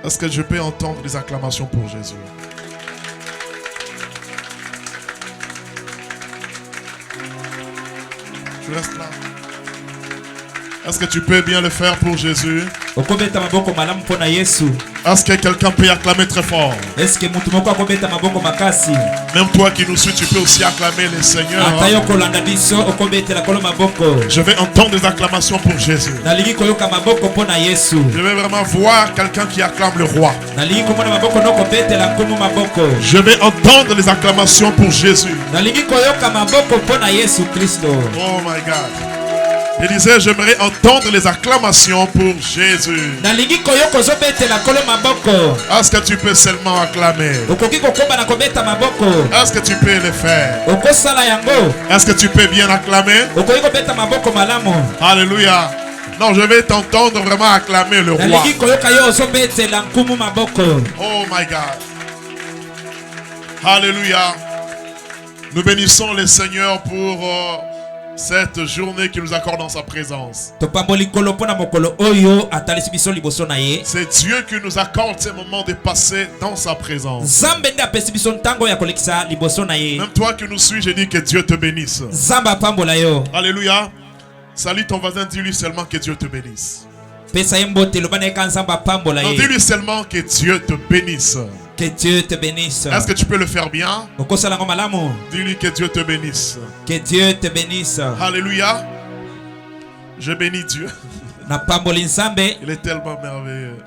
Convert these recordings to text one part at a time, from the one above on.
Est-ce que je peux entendre des acclamations pour Jésus? Tu restes là. Est-ce que tu peux bien le faire pour Jésus? Est-ce que quelqu'un peut acclamer très fort? Même toi qui nous suis, tu peux aussi acclamer le Seigneur. Je vais entendre des acclamations pour Jésus. Je vais vraiment voir quelqu'un qui acclame le roi. Je vais entendre les acclamations pour Jésus. Oh my God. Je disais, j'aimerais entendre les acclamations pour Jésus. Est-ce que tu peux seulement acclamer? Est-ce que tu peux le faire? Est-ce que tu peux bien acclamer? Alléluia. Non, je vais t'entendre vraiment acclamer le roi. Oh my God. Alléluia. Nous bénissons le Seigneur pour cette journée qui nous accorde dans sa présence. C'est Dieu qui nous accorde ces moments de passer dans sa présence. Même toi qui nous suis, je dis que Dieu te bénisse. Alléluia. Salut ton voisin, dis-lui seulement que Dieu te bénisse. Non, dis-lui seulement que Dieu te bénisse. Que Dieu te bénisse. Est-ce que tu peux le faire bien? Dis-lui que Dieu te bénisse. Que Dieu te bénisse. Alléluia. Je bénis Dieu. Il est tellement merveilleux.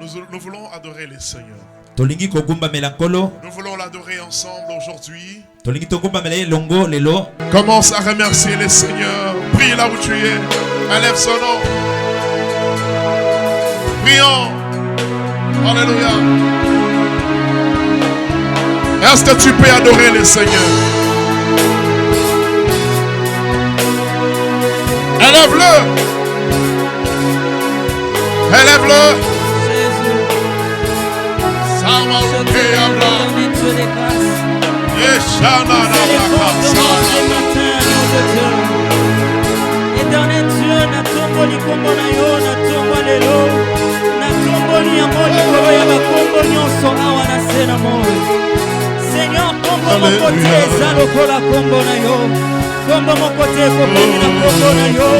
Nous voulons adorer le Seigneur. Nous voulons l'adorer ensemble aujourd'hui. Commence à remercier le Seigneur. Prie là où tu es. Élève son nom. Prions. Alléluia. Est-ce que tu peux adorer le Seigneur? Élève-le. Élève-le. Éternel Dieu, natomboli kombo na yo, natomba lelo, natomboli yango likolo ya bakombo nyonso awa na se na moi. Seigneur, kombo moko te eza lokola kombo na yo, kombo moko te ekokomi na kombo na yo.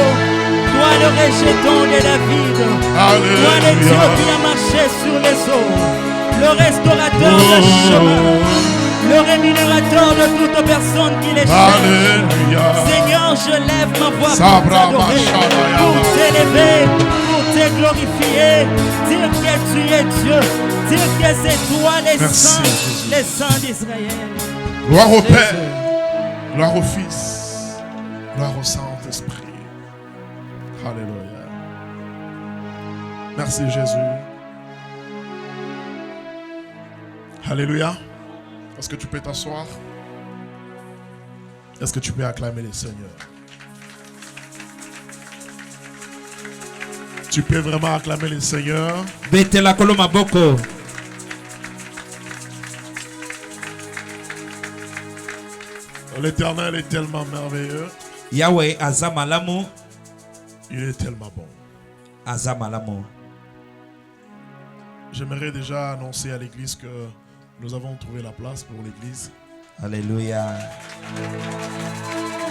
Toi le rejeton de David, toi le Dieu qui a marché sur les eaux, le restaurateur de chemin, le rémunérateur de toute personne qui les cherche. Seigneur, je lève ma voix pour t'adorer, pour t'élever, pour te glorifier, dire que tu es Dieu, dire que c'est toi les saints d'Israël. Gloire au Père, gloire au Fils, gloire au Saint-Esprit. Alléluia. Merci Jésus. Alléluia. Est-ce que tu peux t'asseoir? Est-ce que tu peux acclamer le Seigneur? Tu peux vraiment acclamer le Seigneur? L'Éternel est tellement merveilleux. Yahweh azamalamu. Il est tellement bon. Azamalamu. J'aimerais déjà annoncer à l'église que nous avons trouvé la place pour l'église. Alléluia.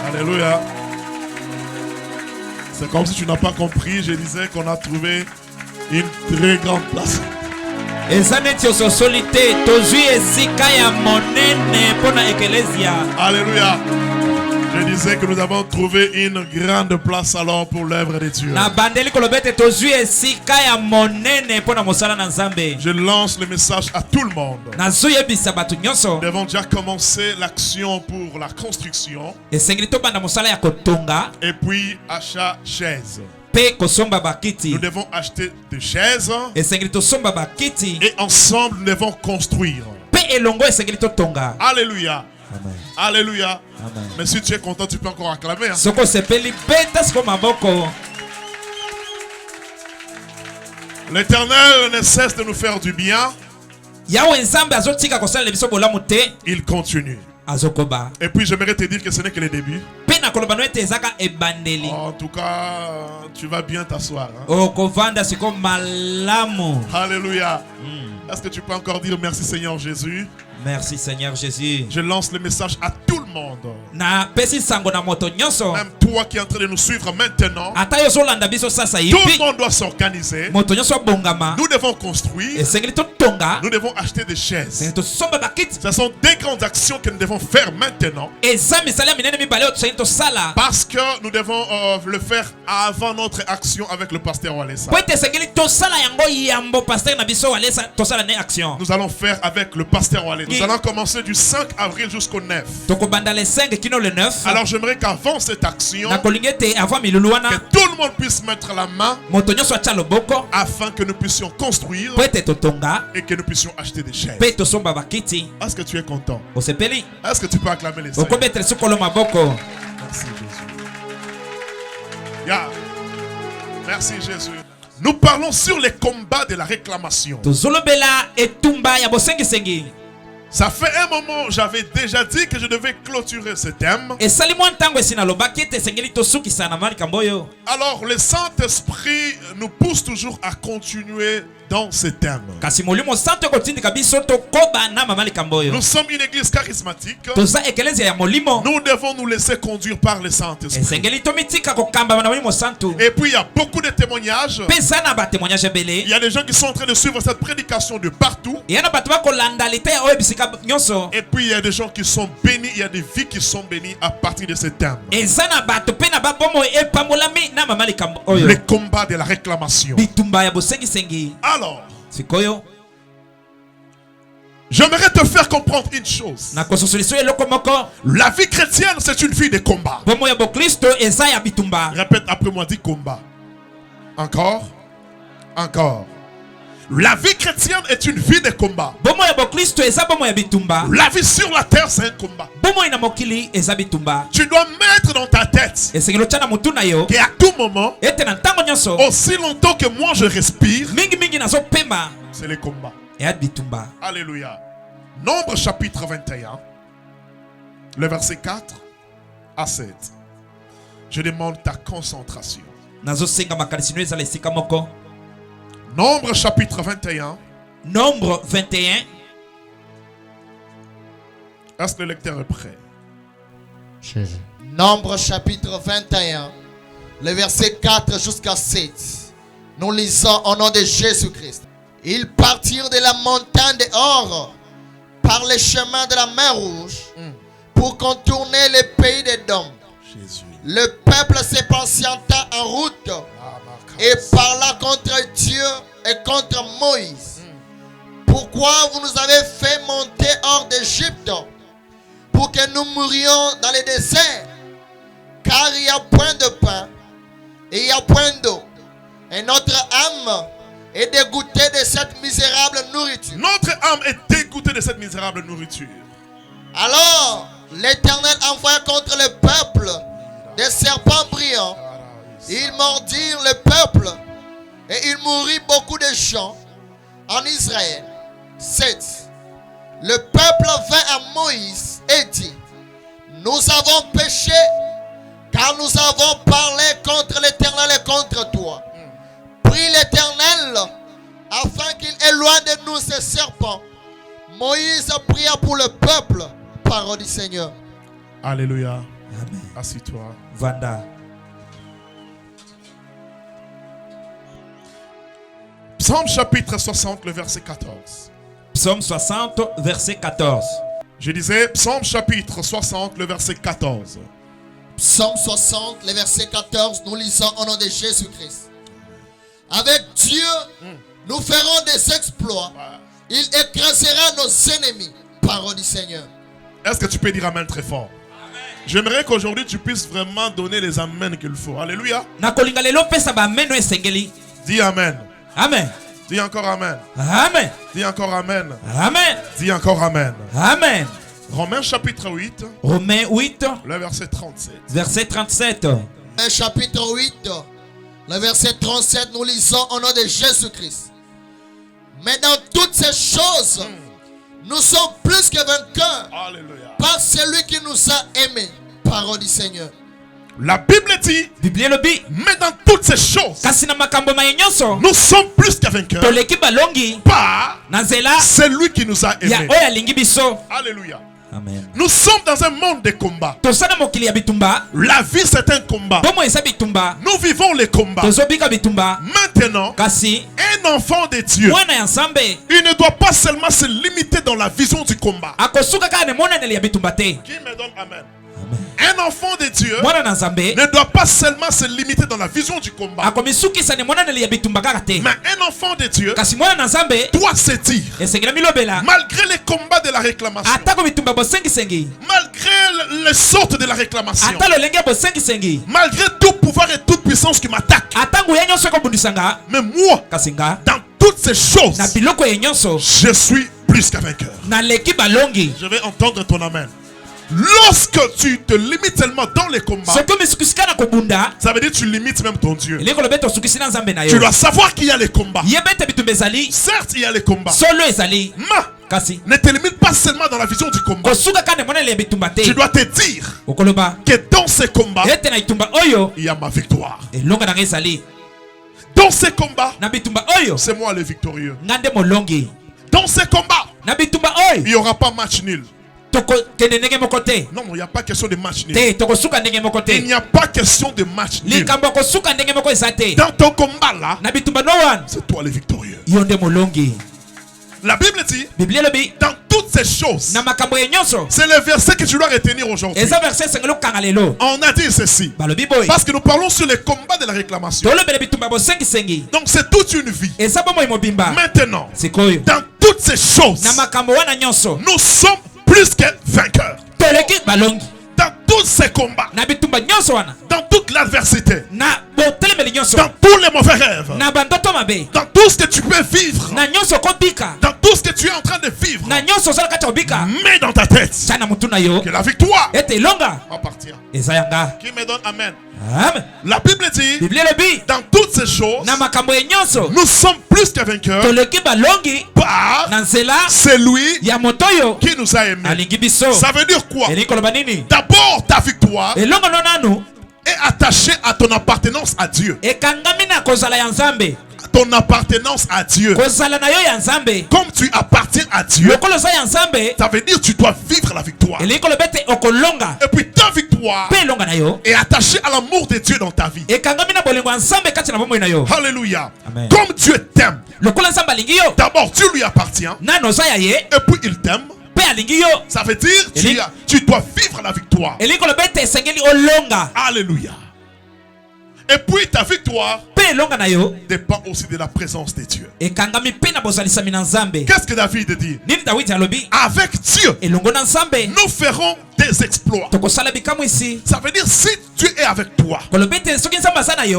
Alléluia. C'est comme si tu n'as pas compris. Je disais qu'on a trouvé une très grande place. Alléluia. Je disais que nous avons trouvé une grande place alors pour l'œuvre de Dieu. Je lance le message à tout le monde. Nous devons déjà commencer l'action pour la construction. Et puis achat chaises. Nous devons acheter des chaises. Et ensemble nous devons construire. Alléluia. Amen. Alléluia. Amen. Mais si tu es content, tu peux encore acclamer. Hein? L'Éternel ne cesse de nous faire du bien. Il continue. Et puis j'aimerais te dire que ce n'est que le début. En tout cas, tu vas bien t'asseoir. Alléluia. Est-ce que tu peux encore dire merci Seigneur Jésus? Merci Seigneur Jésus. Je lance le message à tout le monde. Même toi qui es en train de nous suivre maintenant. Tout le monde doit s'organiser. Nous devons construire. Nous devons acheter des chaises. Ce sont des grandes actions que nous devons faire maintenant. Parce que nous devons le faire avant notre action avec le pasteur Walesa. Nous allons faire avec le pasteur Walesa. Nous allons commencer du 5 avril jusqu'au 9. Alors j'aimerais qu'avant cette action, que tout le monde puisse mettre la main afin que nous puissions construire et que nous puissions acheter des chaises. Est-ce que tu es content? Est-ce que tu peux acclamer les Seigneurs? Merci Jésus. Yeah. Merci Jésus. Nous parlons sur les combats de la réclamation. Ça fait un moment, j'avais déjà dit que je devais clôturer ce thème. Alors, le Saint-Esprit nous pousse toujours à continuer dans ce thème. Nous sommes une église charismatique. Nous devons nous laisser conduire par le Saint-Esprit. Et puis, il y a beaucoup de témoignages. Il y a des gens qui sont en train de suivre cette prédication de partout. Et puis il y a des gens qui sont bénis, il y a des vies qui sont bénies à partir de ce thème. Le combat de la réclamation. Alors, j'aimerais te faire comprendre une chose. La vie chrétienne, c'est une vie de combat. Répète après moi, dis combat. Encore. La vie chrétienne est une vie de combat. La vie sur la terre, c'est un combat. Tu dois mettre dans ta tête qu'à tout moment, aussi longtemps que moi je respire, c'est le combat. Alléluia. Nombre chapitre 21, le verset 4 à 7. Je demande ta concentration. Nombre chapitre 21. Nombre 21. Est-ce que le lecteur est prêt? Nombre chapitre 21, le verset 4 jusqu'à 7. Nous lisons au nom de Jésus-Christ. Ils partirent de la montagne de Hor par le chemin de la mer Rouge pour contourner le pays d'Édom. Le peuple se patienta en route et parla contre Dieu et contre Moïse. Pourquoi vous nous avez fait monter hors d'Égypte pour que nous mourions dans le désert? Car il n'y a point de pain et il n'y a point d'eau. Et notre âme est dégoûtée de cette misérable nourriture. Notre âme est dégoûtée de cette misérable nourriture. Alors l'Éternel envoya contre le peuple des serpents brillants. Ils mordirent le peuple et il mourut beaucoup de gens en Israël. 7. Le peuple vint à Moïse et dit: nous avons péché car nous avons parlé contre l'Éternel et contre toi. Prie l'Éternel afin qu'il éloigne de nous ces serpents. Moïse pria pour le peuple. Parole du Seigneur. Alléluia. Amen. Assis-toi. Vanda. Psaume chapitre 60, le verset 14. Psaume 60, verset 14. Je disais Psaume chapitre 60, le verset 14. Psaume 60, le verset 14, nous lisons au nom de Jésus-Christ. Avec Dieu, nous ferons des exploits. Il écrasera nos ennemis. Parole du Seigneur. Est-ce que tu peux dire amen très fort? J'aimerais qu'aujourd'hui tu puisses vraiment donner les amens qu'il faut. Alléluia. Dis amen. Amen. Dis encore amen. Amen. Dis encore amen. Amen. Dis encore amen. Amen. Romains chapitre 8. Romains 8. Le verset 37. Verset 37. Chapitre 8. Le verset 37, nous lisons au nom de Jésus-Christ. Mais dans toutes ces choses, nous sommes plus que vainqueurs. Alléluia. Par celui qui nous a aimés. Parole du Seigneur. La Bible dit, mais dans toutes ces choses, nous sommes plus qu'à vainqueurs par celui qui nous a aimés. Alléluia. Amen. Nous sommes dans un monde de combats. La vie c'est un combat. Nous vivons les combats. Maintenant, un enfant de Dieu, il ne doit pas seulement se limiter dans la vision du combat. Qui me donne amen? Un enfant de Dieu ne doit pas seulement se limiter dans la vision du combat. Mais un enfant de Dieu doit se dire, malgré les combats de la réclamation, malgré les sortes de la réclamation, malgré tout pouvoir et toute puissance qui m'attaque, mais moi, dans toutes ces choses, je suis plus qu'un vainqueur. Je vais entendre ton amen. Lorsque tu te limites seulement dans les combats, ça veut dire que tu limites même ton Dieu. Tu dois savoir qu'il y a les combats. Certes, il y a les combats. Mais ne te limite pas seulement dans la vision du combat. Tu dois te dire que dans ces combats, il y a ma victoire. Dans ces combats, c'est moi le victorieux. Dans ces combats, il n'y aura pas match nul. Non, il n'y a pas question de match nul. Il n'y a pas question de match nul. Dans ton combat là, c'est toi le victorieux. La Bible dit, dans toutes ces choses, c'est le verset que tu dois retenir aujourd'hui. On a dit ceci, parce que nous parlons sur les combats de la réclamation. Donc c'est toute une vie. Maintenant, dans toutes ces choses, nous sommes plus que vainqueurs. Dans tous ces combats, dans toute l'adversité, dans tous les mauvais rêves, dans tout ce que tu peux vivre, dans tout ce que tu es en train de vivre, mets dans ta tête que la victoire appartient. Qui me donne amen? La Bible dit, dans toutes ces choses, nous sommes plus que vainqueurs par celui qui nous a aimés. Ça veut dire quoi? D'abord, ta victoire est attachée à ton appartenance à Dieu. Ton appartenance à Dieu. Comme tu appartiens à Dieu, ça veut dire que tu dois vivre la victoire. Et puis ta victoire est attachée à l'amour de Dieu dans ta vie. Alléluia. Amen. Comme Dieu t'aime, d'abord tu lui appartiens, et puis il t'aime. Ça veut dire tu dois vivre la victoire. Alléluia. Et puis ta victoire dépend aussi de la présence de Dieu. Qu'est-ce que David dit? Avec Dieu, nous ferons des exploits. Ça veut dire si Dieu est avec toi,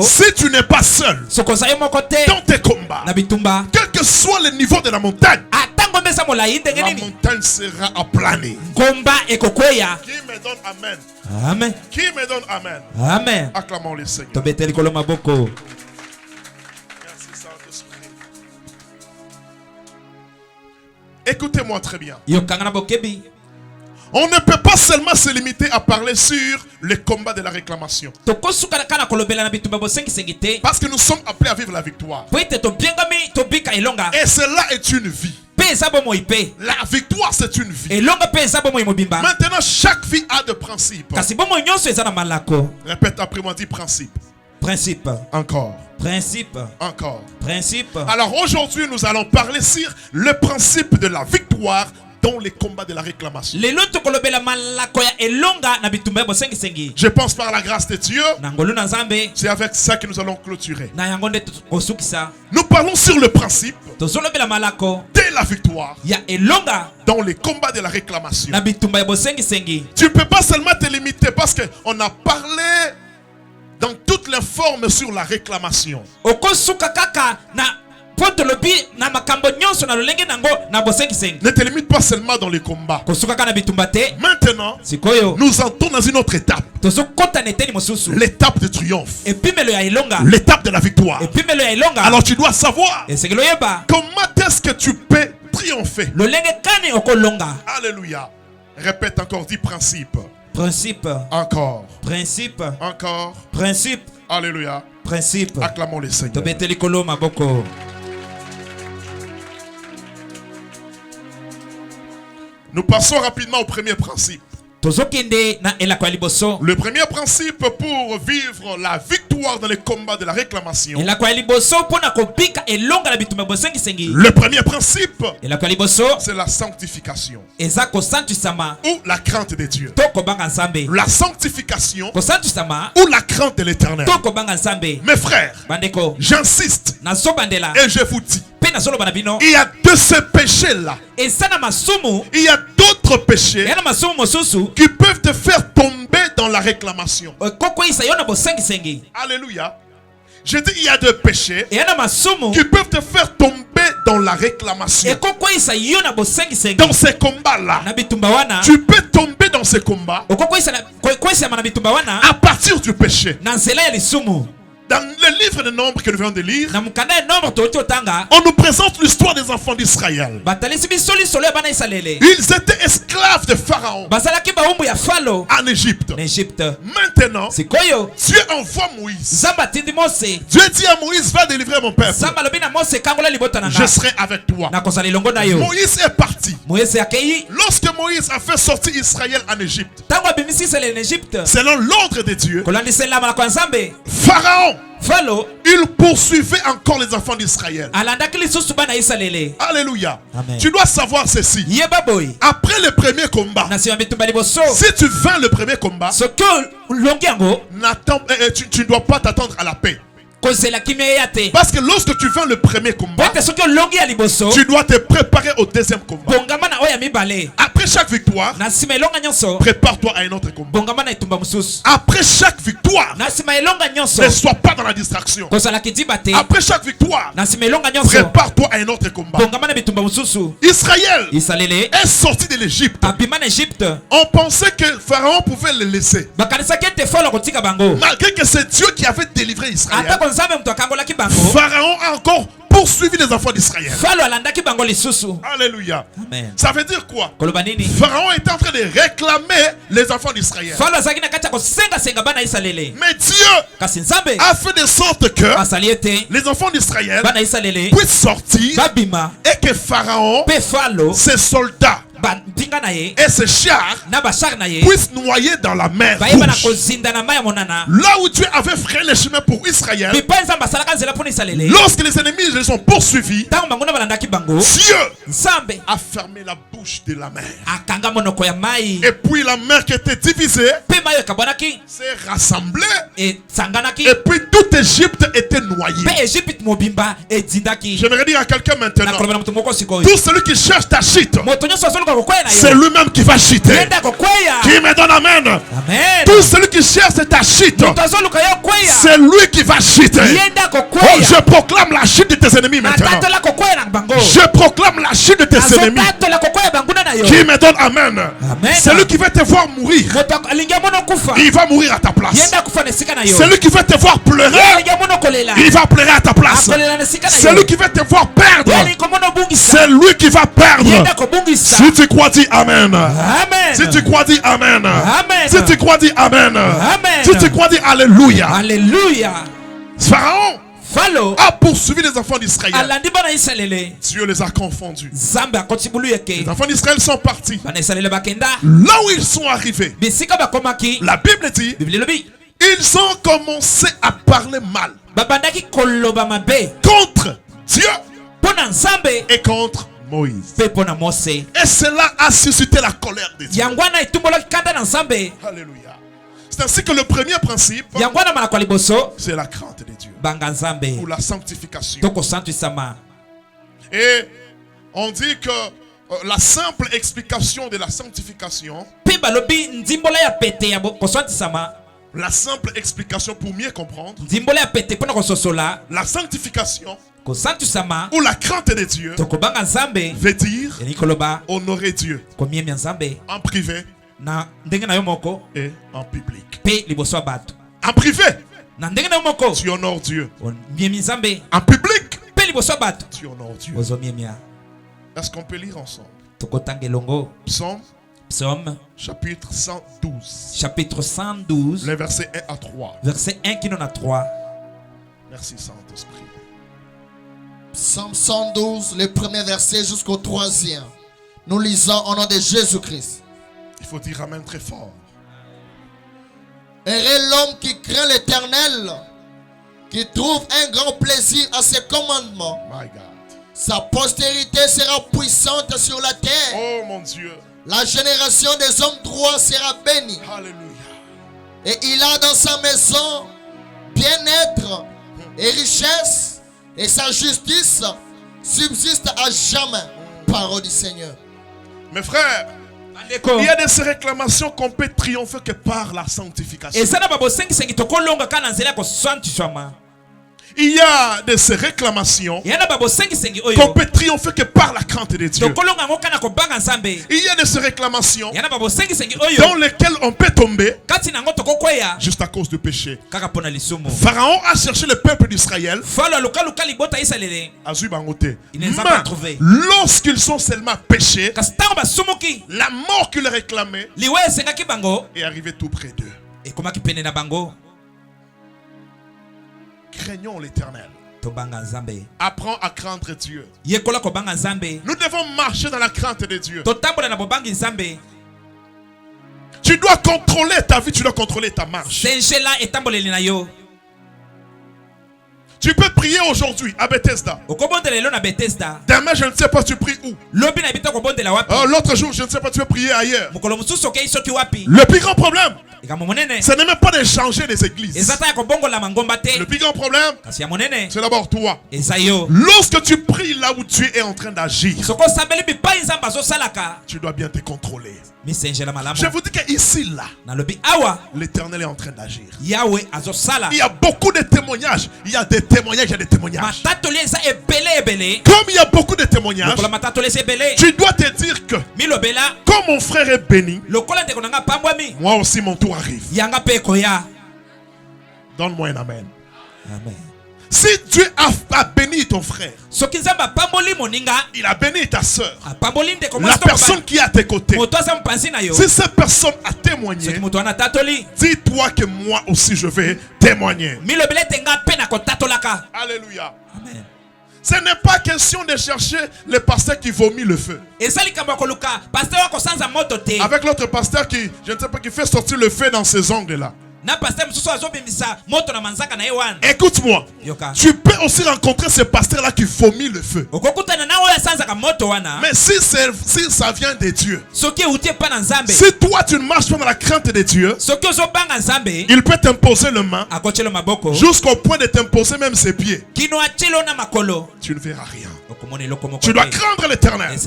si tu n'es pas seul dans tes combats, quel que soit le niveau de la montagne, la montagne sera aplanée. Qui me donne amen? Amen. Qui me donne amen? Amen. Acclamons le Seigneur. Merci Saint-Esprit. Écoutez-moi très bien. On ne peut pas seulement se limiter à parler sur les combats de la réclamation. Parce que nous sommes appelés à vivre la victoire. Et cela est une vie. La victoire c'est une vie. Maintenant chaque vie a des principes. Répète après moi, dis principe. Principe. Encore. Principe. Encore. Principe. Alors aujourd'hui nous allons parler sur le principe de la victoire dans les combats de la réclamation. Je pense par la grâce de Dieu, c'est avec ça que nous allons clôturer. Nous parlons sur le principe de la victoire dans les combats de la réclamation. Tu ne peux pas seulement te limiter parce qu'on a parlé dans toutes les formes sur la réclamation. Ne te limite pas seulement dans les combats. Maintenant, nous entrons dans une autre étape. L'étape de triomphe. L'étape de la victoire. Alors tu dois savoir comment est-ce que tu peux triompher. Alléluia. Répète encore, dis principe. Principe. Encore. Principe. Encore. Principe. Alléluia. Principe. Acclamons le Seigneur. Nous passons rapidement au premier principe. Le premier principe pour vivre la victoire dans les combats de la réclamation. Le premier principe, c'est la sanctification ou la crainte de Dieu. La sanctification ou la crainte de l'Éternel. Mes frères, j'insiste et je vous dis, il y a de ces péchés-là. Il y a d'autres péchés qui peuvent te faire tomber dans la réclamation. Alléluia. Je dis, il y a des péchés qui peuvent te faire tomber dans la réclamation. Dans ces combats-là, tu peux tomber dans ces combats à partir du péché. Dans le livre de Nombres que nous venons de lire, on nous présente l'histoire des enfants d'Israël. Ils étaient esclaves de Pharaon en Égypte. Maintenant, Dieu envoie Moïse. Dieu dit à Moïse, va délivrer mon peuple. Je serai avec toi. Moïse est parti. Lorsque Moïse a fait sortir Israël en Égypte, selon l'ordre de Dieu, Pharaon, il poursuivait encore les enfants d'Israël. Alléluia. Amen. Tu dois savoir ceci. Après le premier combat, si tu vins le premier combat, tu ne dois pas t'attendre à la paix. Parce que lorsque tu vends le premier combat, tu dois te préparer au deuxième combat. Après chaque victoire, prépare-toi à un autre combat. Après chaque victoire, ne sois pas dans la distraction. Après chaque victoire, prépare-toi à un autre combat. Israël est sorti de l'Égypte. On pensait que Pharaon pouvait le laisser. Malgré que c'est Dieu qui avait délivré Israël, Pharaon a encore poursuivi les enfants d'Israël. Alléluia. Amen. Ça veut dire quoi? Pharaon était en train de réclamer les enfants d'Israël. Mais Dieu a fait de sorte que les enfants d'Israël puissent sortir et que Pharaon, ses soldats et ses chars puissent noyer dans la mer Rouge. Là où Dieu avait frayé le chemin pour Israël, lorsque les ennemis les ont poursuivis, Dieu a fermé la bouche de la mer. Et puis la mer qui était divisée s'est rassemblée. Et puis toute Égypte était noyée. J'aimerais dire à quelqu'un maintenant, tout celui qui cherche ta chute, c'est lui-même qui va chuter. Qui me donne amen? Tout celui qui cherche ta chute, c'est lui qui va chuter. Oh, je proclame la chute de tes ennemis maintenant. Je proclame la chute de tes ennemis. Qui me donne amen? Celui qui veut te voir mourir, il va mourir à ta place. Celui qui veut te voir pleurer, il va pleurer à ta place. Celui qui veut te voir perdre, c'est lui qui va perdre. Si tu crois, dis amen. Amen. Si tu crois, dis amen. Amen. Si tu crois, dis amen. Amen. Si tu crois, dis alléluia. Alléluia. Pharaon a poursuivi les enfants d'Israël. Dieu les a confondus. Les enfants d'Israël sont partis. Là où ils sont arrivés, la Bible dit, ils ont commencé à parler mal contre Dieu et contre Moïse. Et cela a suscité la colère de Dieu. Alléluia. C'est ainsi que le premier principe, c'est la crainte de Dieu ou la sanctification. Et on dit que la simple explication de la sanctification, la simple explication pour mieux comprendre, la sanctification ou la crainte de Dieu veut dire honorer Dieu en privé et en public. En privé, tu honores Dieu. En public, tu honores Dieu. Est-ce qu'on peut lire ensemble? Psaume Psaume chapitre 112. Chapitre 112. Les versets 1 à 3. Verset 1 qui en a 3. Merci Saint-Esprit. Psaume 112, le premier verset jusqu'au 3e. Nous lisons au nom de Jésus-Christ. Il faut dire amen très fort. Heureux l'homme qui craint l'Éternel, qui trouve un grand plaisir à ses commandements. My God. Sa postérité sera puissante sur la terre. Oh mon Dieu. La génération des hommes droits sera bénie. Alléluia. Et il a dans sa maison bien-être et richesse, et sa justice subsiste à jamais. Parole du Seigneur. Mes frères, il y a des réclamations qu'on peut triompher que par la sanctification. Il y a de ces réclamations qu'on peut triompher que par la crainte de Dieu. Il y a de ces réclamations dans lesquelles on peut tomber juste à cause du péché. Pharaon a cherché le peuple d'Israël. Lorsqu'ils sont seulement péchés, la mort qu'il réclamait est arrivée tout près d'eux. Craignons l'Éternel. Apprends à craindre Dieu. Nous devons marcher dans la crainte de Dieu. Tu dois contrôler ta vie, tu dois contrôler ta marche. Tu peux prier aujourd'hui à Bethesda. Demain, je ne sais pas, tu pries où. L'autre jour, je ne sais pas, tu veux prier ailleurs. Le plus grand problème, ce n'est même pas de changer les églises. Le plus grand problème, c'est d'abord toi. Lorsque tu pries là où tu es en train d'agir, tu dois bien te contrôler. Je vous dis qu'ici, là, l'Éternel est en train d'agir. Il y a beaucoup de témoignages. Il y a des témoignages, il y a des témoignages. Comme il y a beaucoup de témoignages, tu dois te dire que comme mon frère est béni, moi aussi mon tour arrive. Donne-moi un amen. Amen. Si Dieu a béni ton frère, il a béni ta soeur, la personne qui est à tes côtés, si cette personne a témoigné, dis-toi que moi aussi je vais témoigner. Alléluia. Amen. Ce n'est pas question de chercher le pasteur qui vomit le feu. Avec l'autre pasteur qui, je ne sais pas, qui fait sortir le feu dans ses ongles là. Écoute-moi, tu peux aussi rencontrer ce pasteur-là qui vomit le feu. Mais si ça vient de Dieu, si toi tu ne marches pas dans la crainte de Dieu, il peut t'imposer le main jusqu'au point de t'imposer même ses pieds. Tu ne verras rien. Tu dois craindre l'Éternel.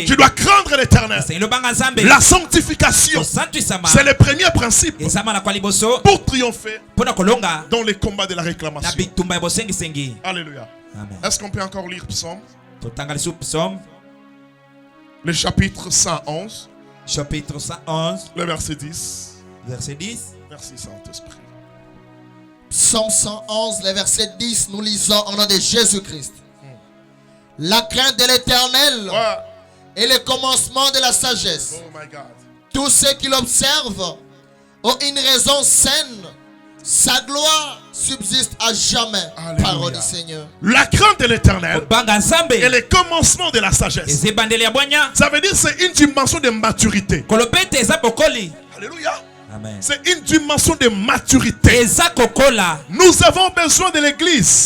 Tu dois craindre l'Éternel. La sanctification, c'est le premier principe pour triompher dans les combats de la réclamation. Alléluia. Est-ce qu'on peut encore lire Psaume? Le chapitre 111. Chapitre 111. Le verset 10. Verset 10. Merci Saint-Esprit. Psaume 111, le verset 10, nous lisons au nom de Jésus-Christ. La crainte de l'Éternel est le commencement de la sagesse. Oh my God. Tous ceux qui l'observent ont une raison saine. Sa gloire subsiste à jamais. Alléluia. Parole du Seigneur. La crainte de l'Éternel est le commencement de la sagesse. Ça veut dire que c'est une dimension de maturité. Alléluia. C'est une dimension de maturité. Nous avons besoin de l'église.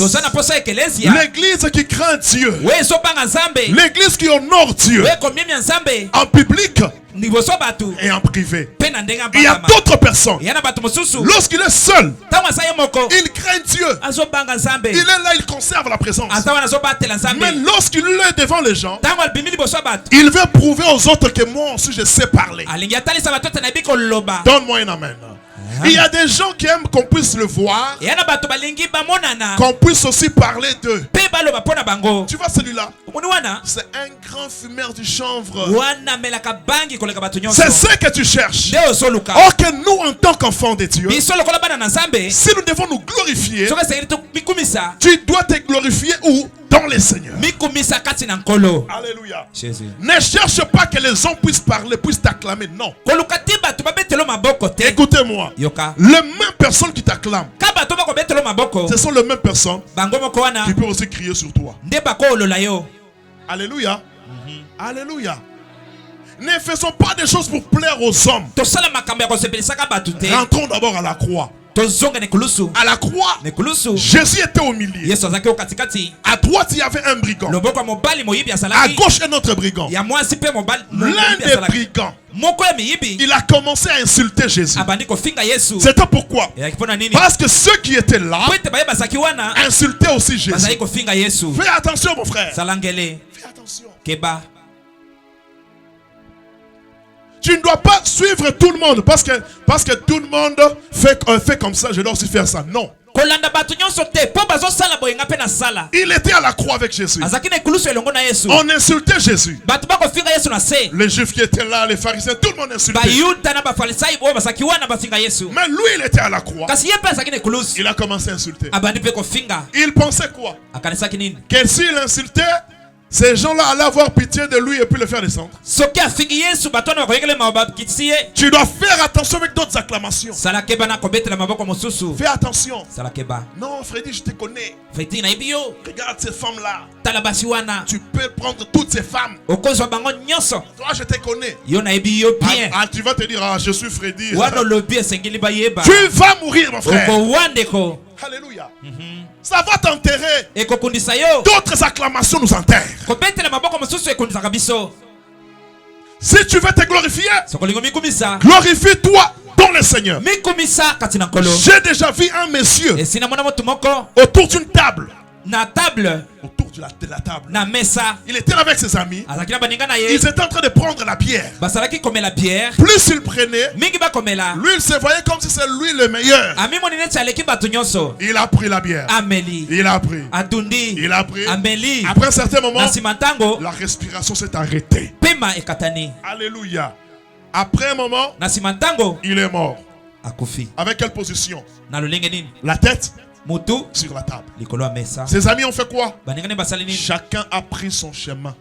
L'église qui craint Dieu. L'église qui honore Dieu. En public et en privé. Il y a d'autres personnes. Lorsqu'il est seul, il craint Dieu. Il est là, il conserve la présence. Mais lorsqu'il est devant les gens, il veut prouver aux autres que moi aussi je sais parler. Donne-moi un amen. Il y a des gens qui aiment qu'on puisse le voir, qu'on puisse aussi parler d'eux. Tu vois celui-là, c'est un grand fumeur du chanvre. C'est ce que tu cherches. Or que nous en tant qu'enfants de Dieu, si nous devons nous glorifier, tu dois te glorifier où? dans les seigneurs. Alléluia. Ne cherche pas que les hommes puissent parler, puissent t'acclamer. Non. Écoutez-moi. Les mêmes personnes qui t'acclament, ce sont les mêmes personnes qui peuvent aussi crier sur toi. Alléluia. Alléluia. Ne faisons pas des choses pour plaire aux hommes. Rentrons d'abord à la croix. À la croix, Jésus était au milieu. À droite, il y avait un brigand. À gauche, un autre brigand. L'un des brigands, il a commencé à insulter Jésus. C'était pourquoi? Parce que ceux qui étaient là insultaient aussi Jésus. Fais attention, mon frère. Fais attention. Tu ne dois pas suivre tout le monde parce que tout le monde fait comme ça, je dois aussi faire ça. Non. Il était à la croix avec Jésus. On insultait Jésus. Les juifs qui étaient là, les pharisiens, tout le monde insultait. Mais lui, il était à la croix. Il a commencé à insulter. Il pensait quoi? Que s'il insultait, ces gens-là allaient avoir pitié de lui et puis le faire descendre. Tu dois faire attention avec d'autres acclamations. Fais attention. Non, Freddy, je te connais. Regarde ces femmes-là. Tu peux prendre toutes ces femmes. Toi, je te connais. Ah, tu vas te dire, ah, je suis Freddy. Tu vas mourir, mon frère. Alléluia. Ça va t'enterrer. D'autres acclamations nous enterrent. Si tu veux te glorifier, glorifie-toi dans le Seigneur. J'ai déjà vu un monsieur autour d'une table. Autour de la table. Il était avec ses amis. Ils étaient en train de prendre la bière. Plus il prenait, lui il se voyait comme si c'est lui le meilleur. Il a pris la bière. Il a pris. Il a pris. Après un certain moment, la respiration s'est arrêtée. Alléluia. Après un moment, il est mort. Avec quelle position? La tête sur la table. Ses amis ont fait quoi? Chacun a pris son chemin.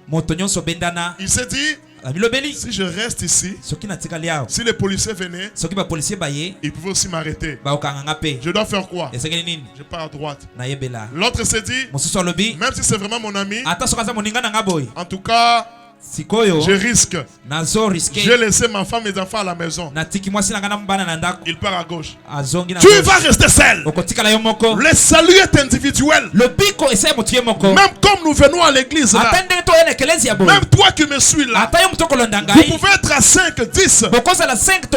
Il s'est dit, si je reste ici, si les policiers venaient, ils pouvaient aussi m'arrêter. Je dois faire quoi? Je pars à droite. L'autre s'est dit, même si c'est vraiment mon ami, en tout cas, je risque. J'ai laissé ma femme et mes enfants à la maison. Il part à gauche. Tu vas rester seul. Le salut est individuel. Même comme nous venons à l'église là, même toi qui me suis là, vous pouvez être à 5, 10.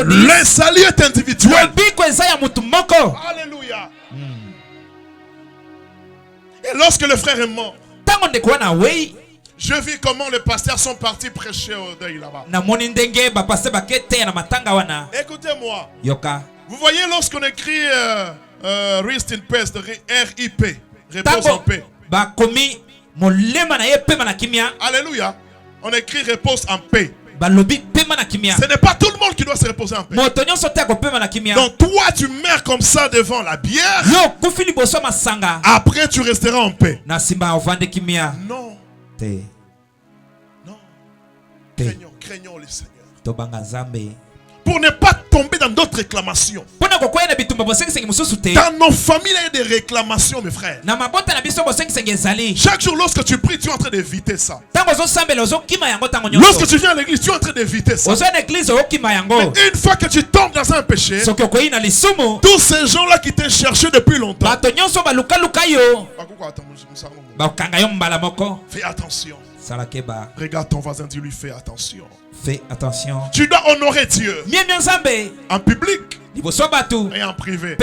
Le salut est individuel. Alléluia. Et lorsque le frère est mort, je vis comment les pasteurs sont partis prêcher au deuil là-bas. Écoutez-moi. Vous voyez lorsqu'on écrit Rest in Peace, R.I.P. Repose en paix. Alléluia. On écrit repose en paix. Ce n'est pas tout le monde qui doit se reposer en paix. Donc toi tu meurs comme ça devant la bière. Après tu resteras en paix. Non. Non. Craignons le Seigneur. Pour ne pas tomber dans d'autres réclamations. Dans nos familles, il y a des réclamations, mes frères. Chaque jour, lorsque tu pries, tu es en train d'éviter ça. Lorsque tu viens à l'église, tu es en train d'éviter ça. Mais une fois que tu tombes dans un péché, tous ces gens-là qui t'ont cherché depuis longtemps, fais attention. Regarde ton voisin, dis-lui fais attention. Fais attention. Tu dois honorer Dieu en public et en privé.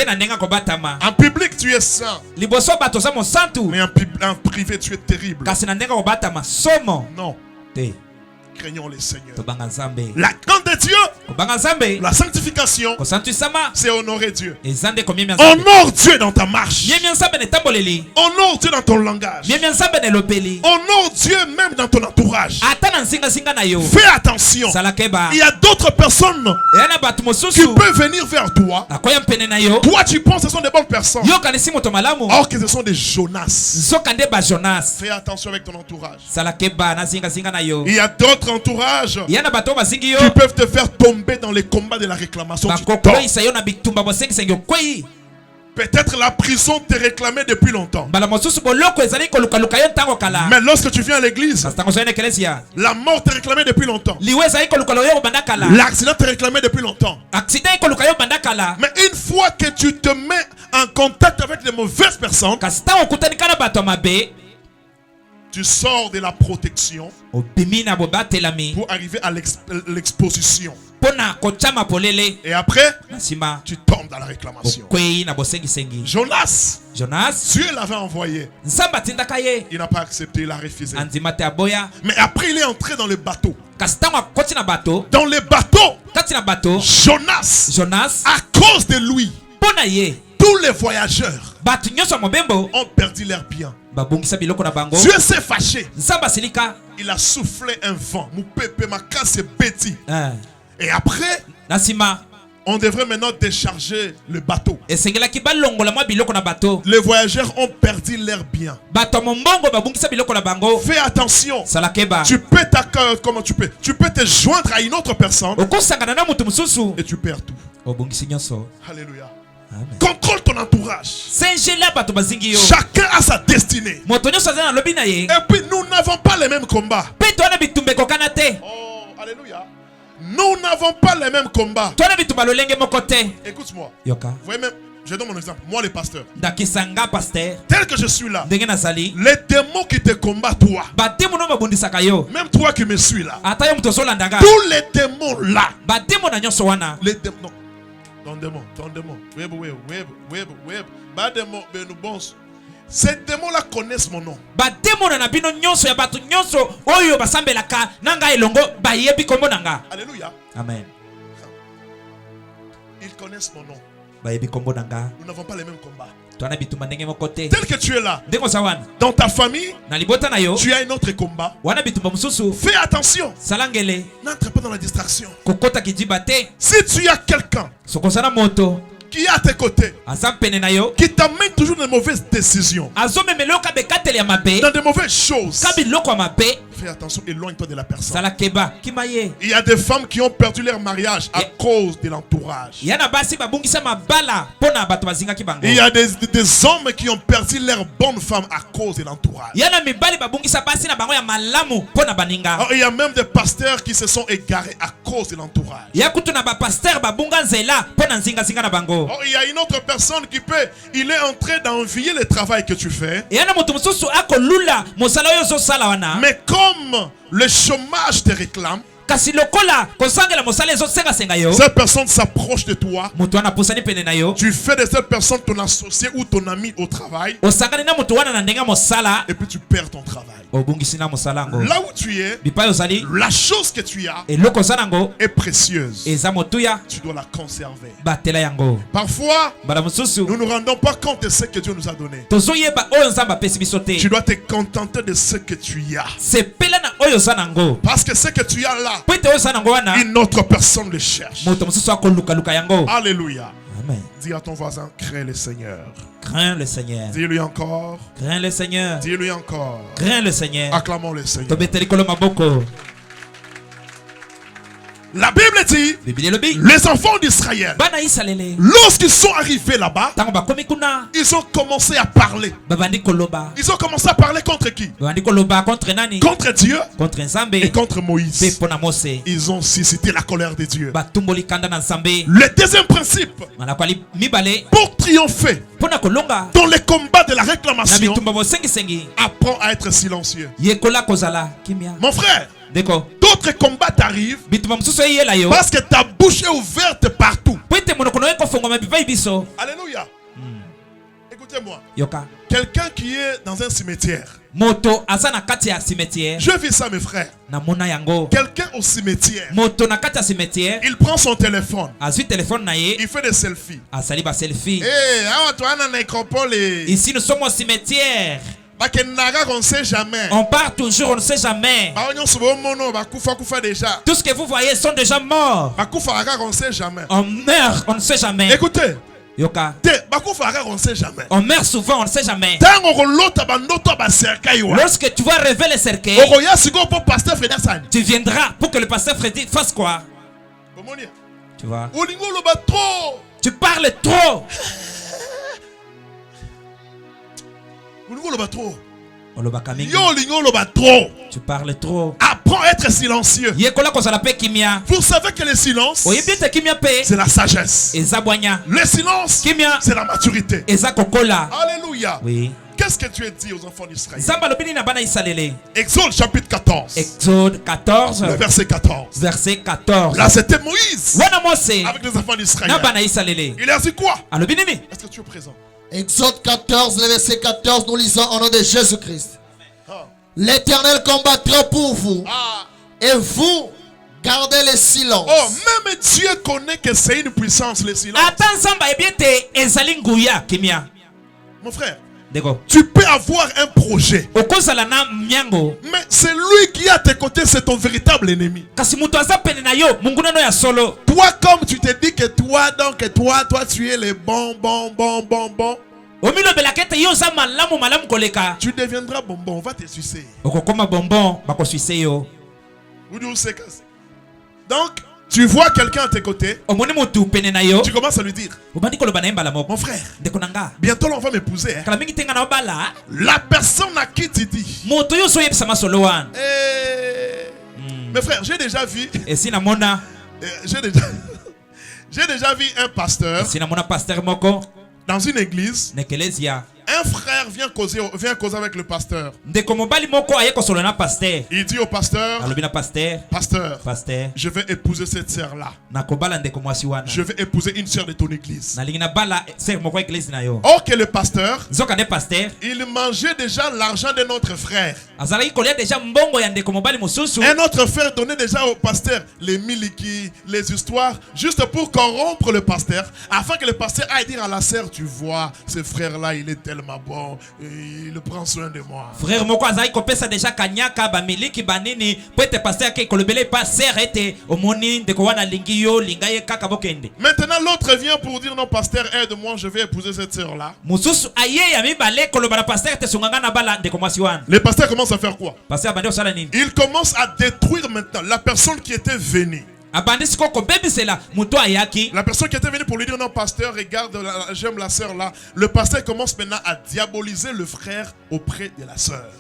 En public tu es saint, mais en privé tu es terrible. Non. Craignons les seigneurs. La crainte de Dieu, la sanctification, c'est honorer Dieu. Honore Dieu dans ta marche. Honore Dieu dans ton langage. Honore Dieu même dans ton entourage. Fais attention. Il y a d'autres personnes qui peuvent venir vers toi. Toi tu penses que ce sont des bonnes personnes. Or que ce sont des Jonas. Fais attention avec ton entourage. Il y a d'autres entourages qui peuvent te faire tomber dans les combats de la réclamation. Peut-être la prison te réclamait depuis longtemps. Mais lorsque tu viens à l'église, la mort te réclamait depuis longtemps. L'accident te réclamait depuis longtemps. Mais une fois que tu te mets en contact avec les mauvaises personnes, tu sors de la protection pour arriver à l'exposition. Et après, tu tombes dans la réclamation. Jonas, Dieu l'avait envoyé. Il n'a pas accepté, il a refusé. Mais après, il est entré dans le bateau. Dans le bateau, Jonas, à cause de lui, tous les voyageurs ont perdu leur bien. Dieu s'est fâché. Il a soufflé un vent. Et après, on devrait maintenant décharger le bateau. Les voyageurs ont perdu leur bien. Fais attention. Tu peux te joindre à une autre personne et tu perds tout. Alléluia. Amen. Contrôle ton entourage. Chacun a sa destinée. Et puis nous n'avons pas les mêmes combats. Oh, alléluia. Nous n'avons pas les mêmes combats. Écoute-moi. Vous voyez même, je donne mon exemple. Moi, le pasteur. Tel que je suis là, les démons qui te combattent, toi, même toi qui me suis là, tous les démons là, les démons. Ces démons-là connaissent mon nom. Alléluia. Amen. Ils connaissent mon nom. Nous n'avons pas les mêmes combats. Tel que tu es là, dans ta famille, tu as un autre combat. Fais attention. N'entre pas dans la distraction. Si tu as quelqu'un qui est à tes côtés, qui t'amène toujours dans de mauvaises décisions, dans de mauvaises choses, fais attention, éloigne-toi de la personne. Il y a des femmes qui ont perdu leur mariage à cause de l'entourage. Il y a des hommes qui ont perdu leur bonne femme à cause de l'entourage. Il y a même des pasteurs qui se sont égarés à cause de l'entourage. Il y a une autre personne qui peut, il est en train d'envier le travail que tu fais. Mais comme le chômage te réclame, cette personne s'approche de toi. Tu fais de cette personne ton associé ou ton ami au travail. Et puis tu perds ton travail. Là où tu es, la chose que tu as est précieuse. Tu dois la conserver. Parfois, nous ne nous rendons pas compte de ce que Dieu nous a donné. Tu dois te contenter de ce que tu as. Parce que ce que tu as là, une autre personne le cherche. Alléluia. Amen. Dis à ton voisin, crains le Seigneur. Crains le Seigneur. Dis-lui encore. Crains le Seigneur. Dis-lui encore. Crains le Seigneur. Acclamons le Seigneur. La Bible dit, les enfants d'Israël, lorsqu'ils sont arrivés là-bas, ils ont commencé à parler. Ils ont commencé à parler contre qui? Contre Dieu et contre Moïse. Ils ont suscité la colère de Dieu. Le deuxième principe, pour triompher dans les combats de la réclamation, apprends à être silencieux. Mon frère, d'autres combats t'arrivent parce que ta bouche est ouverte partout. Alléluia. Écoutez-moi. Yoka. Quelqu'un qui est dans un cimetière. Moto azana kati ya cimetière. Je vis ça mes frères. Na mona yango. Quelqu'un au cimetière. Moto na kati ya cimetière. Il prend son téléphone. Azui téléphone na ye. Il fait des selfies. Asali ba selfie. Ici nous sommes au cimetière. On ne sait jamais. On part toujours, on ne sait jamais. Tout ce que vous voyez sont déjà morts. On ne sait jamais. On meurt, on ne sait jamais. Écoutez. Yoka. On ne sait jamais. On meurt souvent, on ne sait jamais. Lorsque tu vas rêver le cercueil, tu viendras pour que le pasteur Freddy fasse quoi? Tu vois? Tu parles trop. Tu parles trop. Apprends à être silencieux. Vous savez que le silence, c'est la sagesse. Le silence, c'est la maturité. Alléluia. Oui. Qu'est-ce que tu as dit aux enfants d'Israël? Exode chapitre 14. Exode 14. Le verset 14. Verset 14. Là c'était Moïse avec les enfants d'Israël. Il a dit quoi? Est-ce que tu es présent? Exode 14, le verset 14, nous lisons au nom de Jésus-Christ. L'Éternel combattra pour vous. Et vous, gardez le silence. Oh, même Dieu connaît que c'est une puissance, le silence. Mon frère, tu peux avoir un projet, mais c'est lui qui est à tes côtés, c'est ton véritable ennemi. Toi, comme tu te dis que toi, tu es le bon. Tu deviendras bonbon, on va te sucer. Donc, tu vois quelqu'un à tes côtés, tu commences à lui dire, mon frère, bientôt on va m'épouser. La personne à qui tu dis, mes frères, j'ai déjà vu un pasteur dans une église. Un frère vient causer avec le pasteur. Il dit au pasteur, pasteur, je vais épouser cette sœur-là. Je vais épouser une sœur de ton église. Or que le pasteur, il mangeait déjà l'argent de notre frère. Un autre frère donnait déjà au pasteur les miliki, les histoires, juste pour corrompre le pasteur, afin que le pasteur aille dire à la sœur, tu vois, ce frère-là, il est tellement bon, il prend soin de moi. Frère moko azai kopesa déjà kanyaka ba miliki banini pour être pasteur ke kolobele pas sœur était omoni ndeko wana lingi yo lingaye kaka bokende. Maintenant l'autre vient pour dire non pasteur, aide-moi, je vais épouser cette sœur-là. Mususu aye ya mi bale kolobala pasteur te sunganga na bala ndeko mwasi wana. Le pasteur commence à faire quoi? Pasteur abandi osala nini? Il commence à détruire maintenant la personne qui était venue. La personne qui était venue pour lui dire non pasteur, regarde, j'aime la sœur là. Le pasteur commence maintenant à diaboliser le frère auprès de la sœur.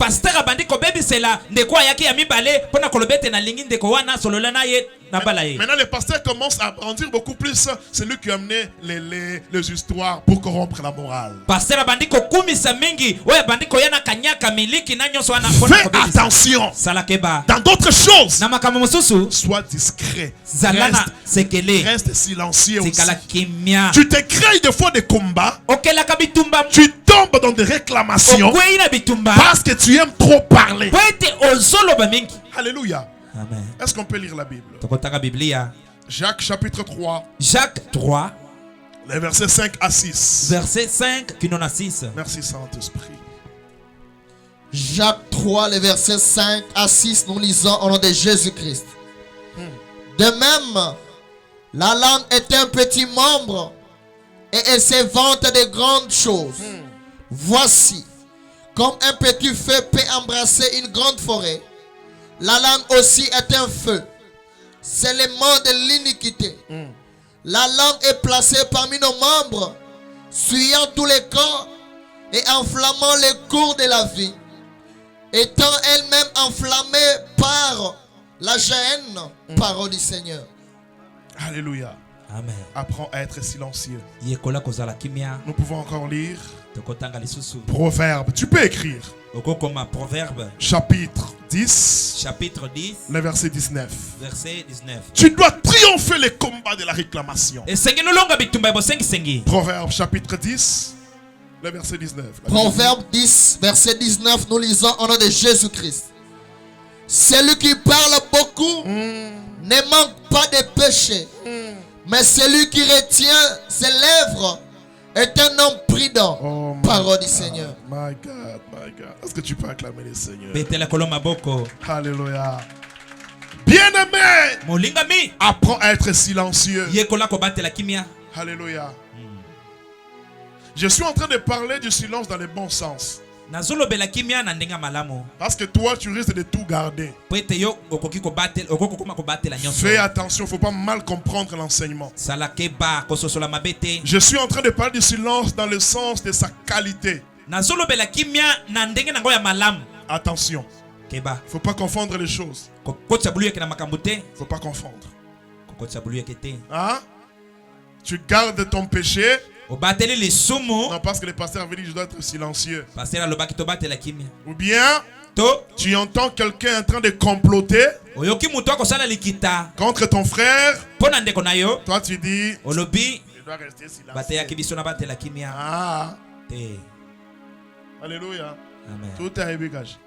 Pasteur abandi ko baby c'est là ndeko ayaki ya mibale pona kolobete na lingi ndeko wana solola na ye na bala ye. Maintenant le pasteur commence à brandir beaucoup plus celui qui a amené les histoires pour corrompre la morale. Pasteur abandi ko kumisa mingi oya abandi ko yana kanyaka miliki na nyonso wana pona ko baby. Fais attention. Salakeba. Dans d'autres choses. Na makambo mususu sois discret. Zalana sekele. Reste silencieux aussi. Sikala kimia. Tu te crées des fois des combats. Okela kabitumba. Tu tombes dans des réclamations. Okweina bitumba. Parce que tu aimes trop parler. Alléluia. Amen. Est-ce qu'on peut lire la Bible? Jacques chapitre 3. Jacques 3. Les versets 5 à 6. Verset 5 qui n'en a 6. Merci Saint-Esprit. Jacques 3, les versets 5 à 6, nous lisons au nom de Jésus-Christ. De même, la langue est un petit membre et elle se vante de grandes choses. Voici, comme un petit feu peut embrasser une grande forêt, la langue aussi est un feu. C'est le mot de l'iniquité. La langue est placée parmi nos membres, suyant tous les corps et enflammant les cours de la vie, étant elle-même enflammée par la gêne, parole du Seigneur. Alléluia. Amen. Apprends à être silencieux. Nous pouvons encore lire Proverbe. Tu peux écrire. Proverbe. Chapitre 10. Chapitre 10. Le verset 19. Verset 19. Tu dois triompher les combats de la réclamation. Proverbe chapitre 10. Le verset 19. Proverbe 10, verset 19, nous lisons au nom de Jésus-Christ. Celui qui parle beaucoup ne manque pas de péché. Mais celui qui retient ses lèvres est un homme prudent. Oh, parole du Seigneur. My God, my God. Est-ce que tu peux acclamer le Seigneur? Alléluia. Bien-aimé, apprends à être silencieux. Alléluia. Je suis en train de parler du silence dans le bon sens. Parce que toi, tu risques de tout garder. Fais attention, il ne faut pas mal comprendre l'enseignement. Je suis en train de parler du silence dans le sens de sa qualité. Attention. Il ne faut pas confondre les choses. Il ne faut pas confondre. Hein? Tu gardes ton péché. Non, parce que le pasteur avait dit je dois être silencieux. Ou bien tu entends quelqu'un en train de comploter contre ton frère. Toi tu dis je dois rester silencieux. Ah. Alléluia. Amen. Tout est ébégage.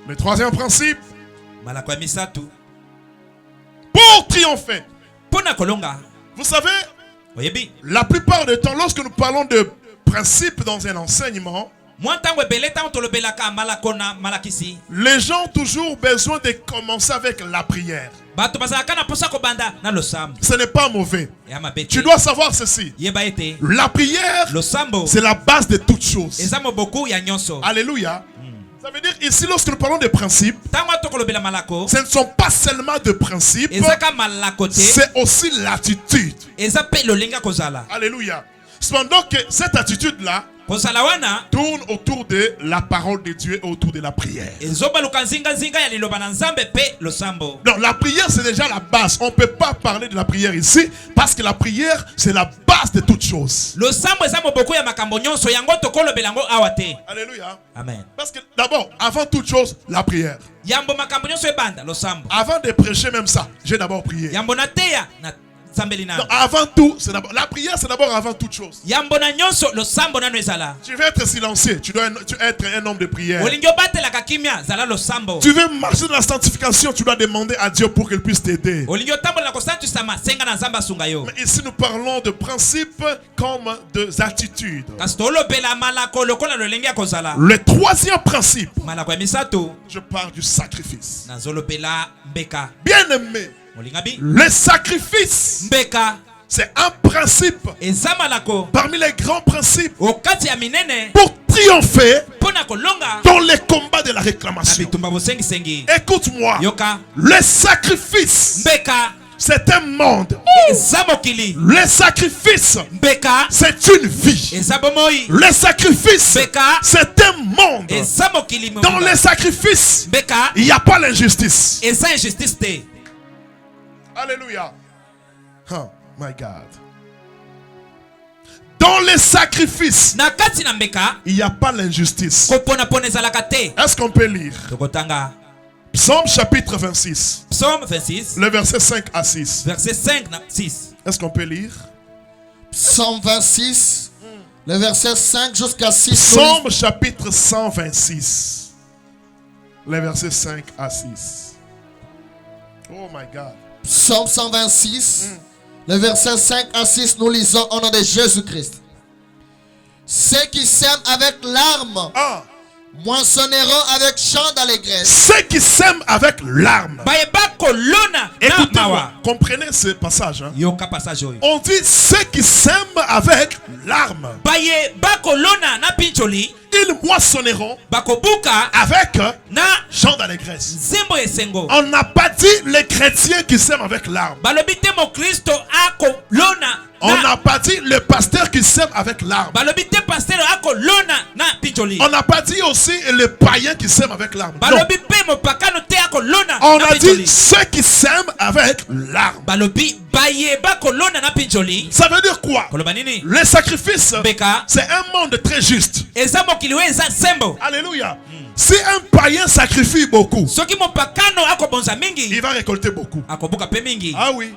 Le troisième principe. Pour triompher. Vous savez, la plupart du temps, lorsque nous parlons de principes dans un enseignement, les gens ont toujours besoin de commencer avec la prière. Ce n'est pas mauvais. Tu dois savoir ceci. La prière, c'est la base de toutes choses. Alléluia. Ça veut dire ici, lorsque nous parlons de principes, ce ne sont pas seulement de principes, c'est aussi l'attitude. Alléluia. Cependant que cette attitude-là tourne autour de la parole de Dieu et autour de la prière. Donc la prière, c'est déjà la base. On ne peut pas parler de la prière ici parce que la prière, c'est la base de toutes choses. Alléluia. Amen. Parce que d'abord, avant toute chose, la prière. Avant de prêcher même ça, j'ai d'abord prié. Donc, avant tout, c'est d'abord la prière, c'est d'abord avant toute chose. Tu veux être silencieux, tu dois être un homme de prière. Tu veux marcher dans la sanctification, tu dois demander à Dieu pour qu'il puisse t'aider. Mais ici, nous parlons de principes comme des attitudes. Le troisième principe, je parle du sacrifice. Bien aimé, le sacrifice, c'est un principe parmi les grands principes pour triompher dans les combats de la réclamation. Écoute-moi, le sacrifice, c'est un monde. Le sacrifice, c'est une vie. Le sacrifice, c'est un monde. Dans le sacrifice, il n'y a pas l'injustice. Alléluia. Oh my God. Dans les sacrifices, il n'y a pas l'injustice. Est-ce qu'on peut lire Psaume chapitre 26. Psaume 26. Le verset 5 à 6. Verset 5 à 6. Est-ce qu'on peut lire Psaume 26. Le verset 5 jusqu'à 6. Psaume chapitre 126. Le verset 5 à 6. Oh my God. Psaume 126, le verset 5 à 6, nous lisons au nom de Jésus-Christ. Ceux qui sèment avec larmes moissonneront avec chant d'allégresse. Ceux qui sèment avec larmes. Écoutez-moi, comprenez ce passage. Hein? On dit ceux qui sèment avec larmes. Ils moissonneront avec chant d'allégresse. On n'a pas dit les chrétiens qui sèment avec larmes. On n'a pas dit le pasteur qui sème avec larmes. On n'a pas dit aussi le païen qui sème avec larmes. On a dit ceux qui sèment avec larmes. Ça veut dire quoi? Les sacrifices, c'est un monde très juste. Alléluia. Si un païen sacrifie beaucoup, il va récolter beaucoup. Ah oui.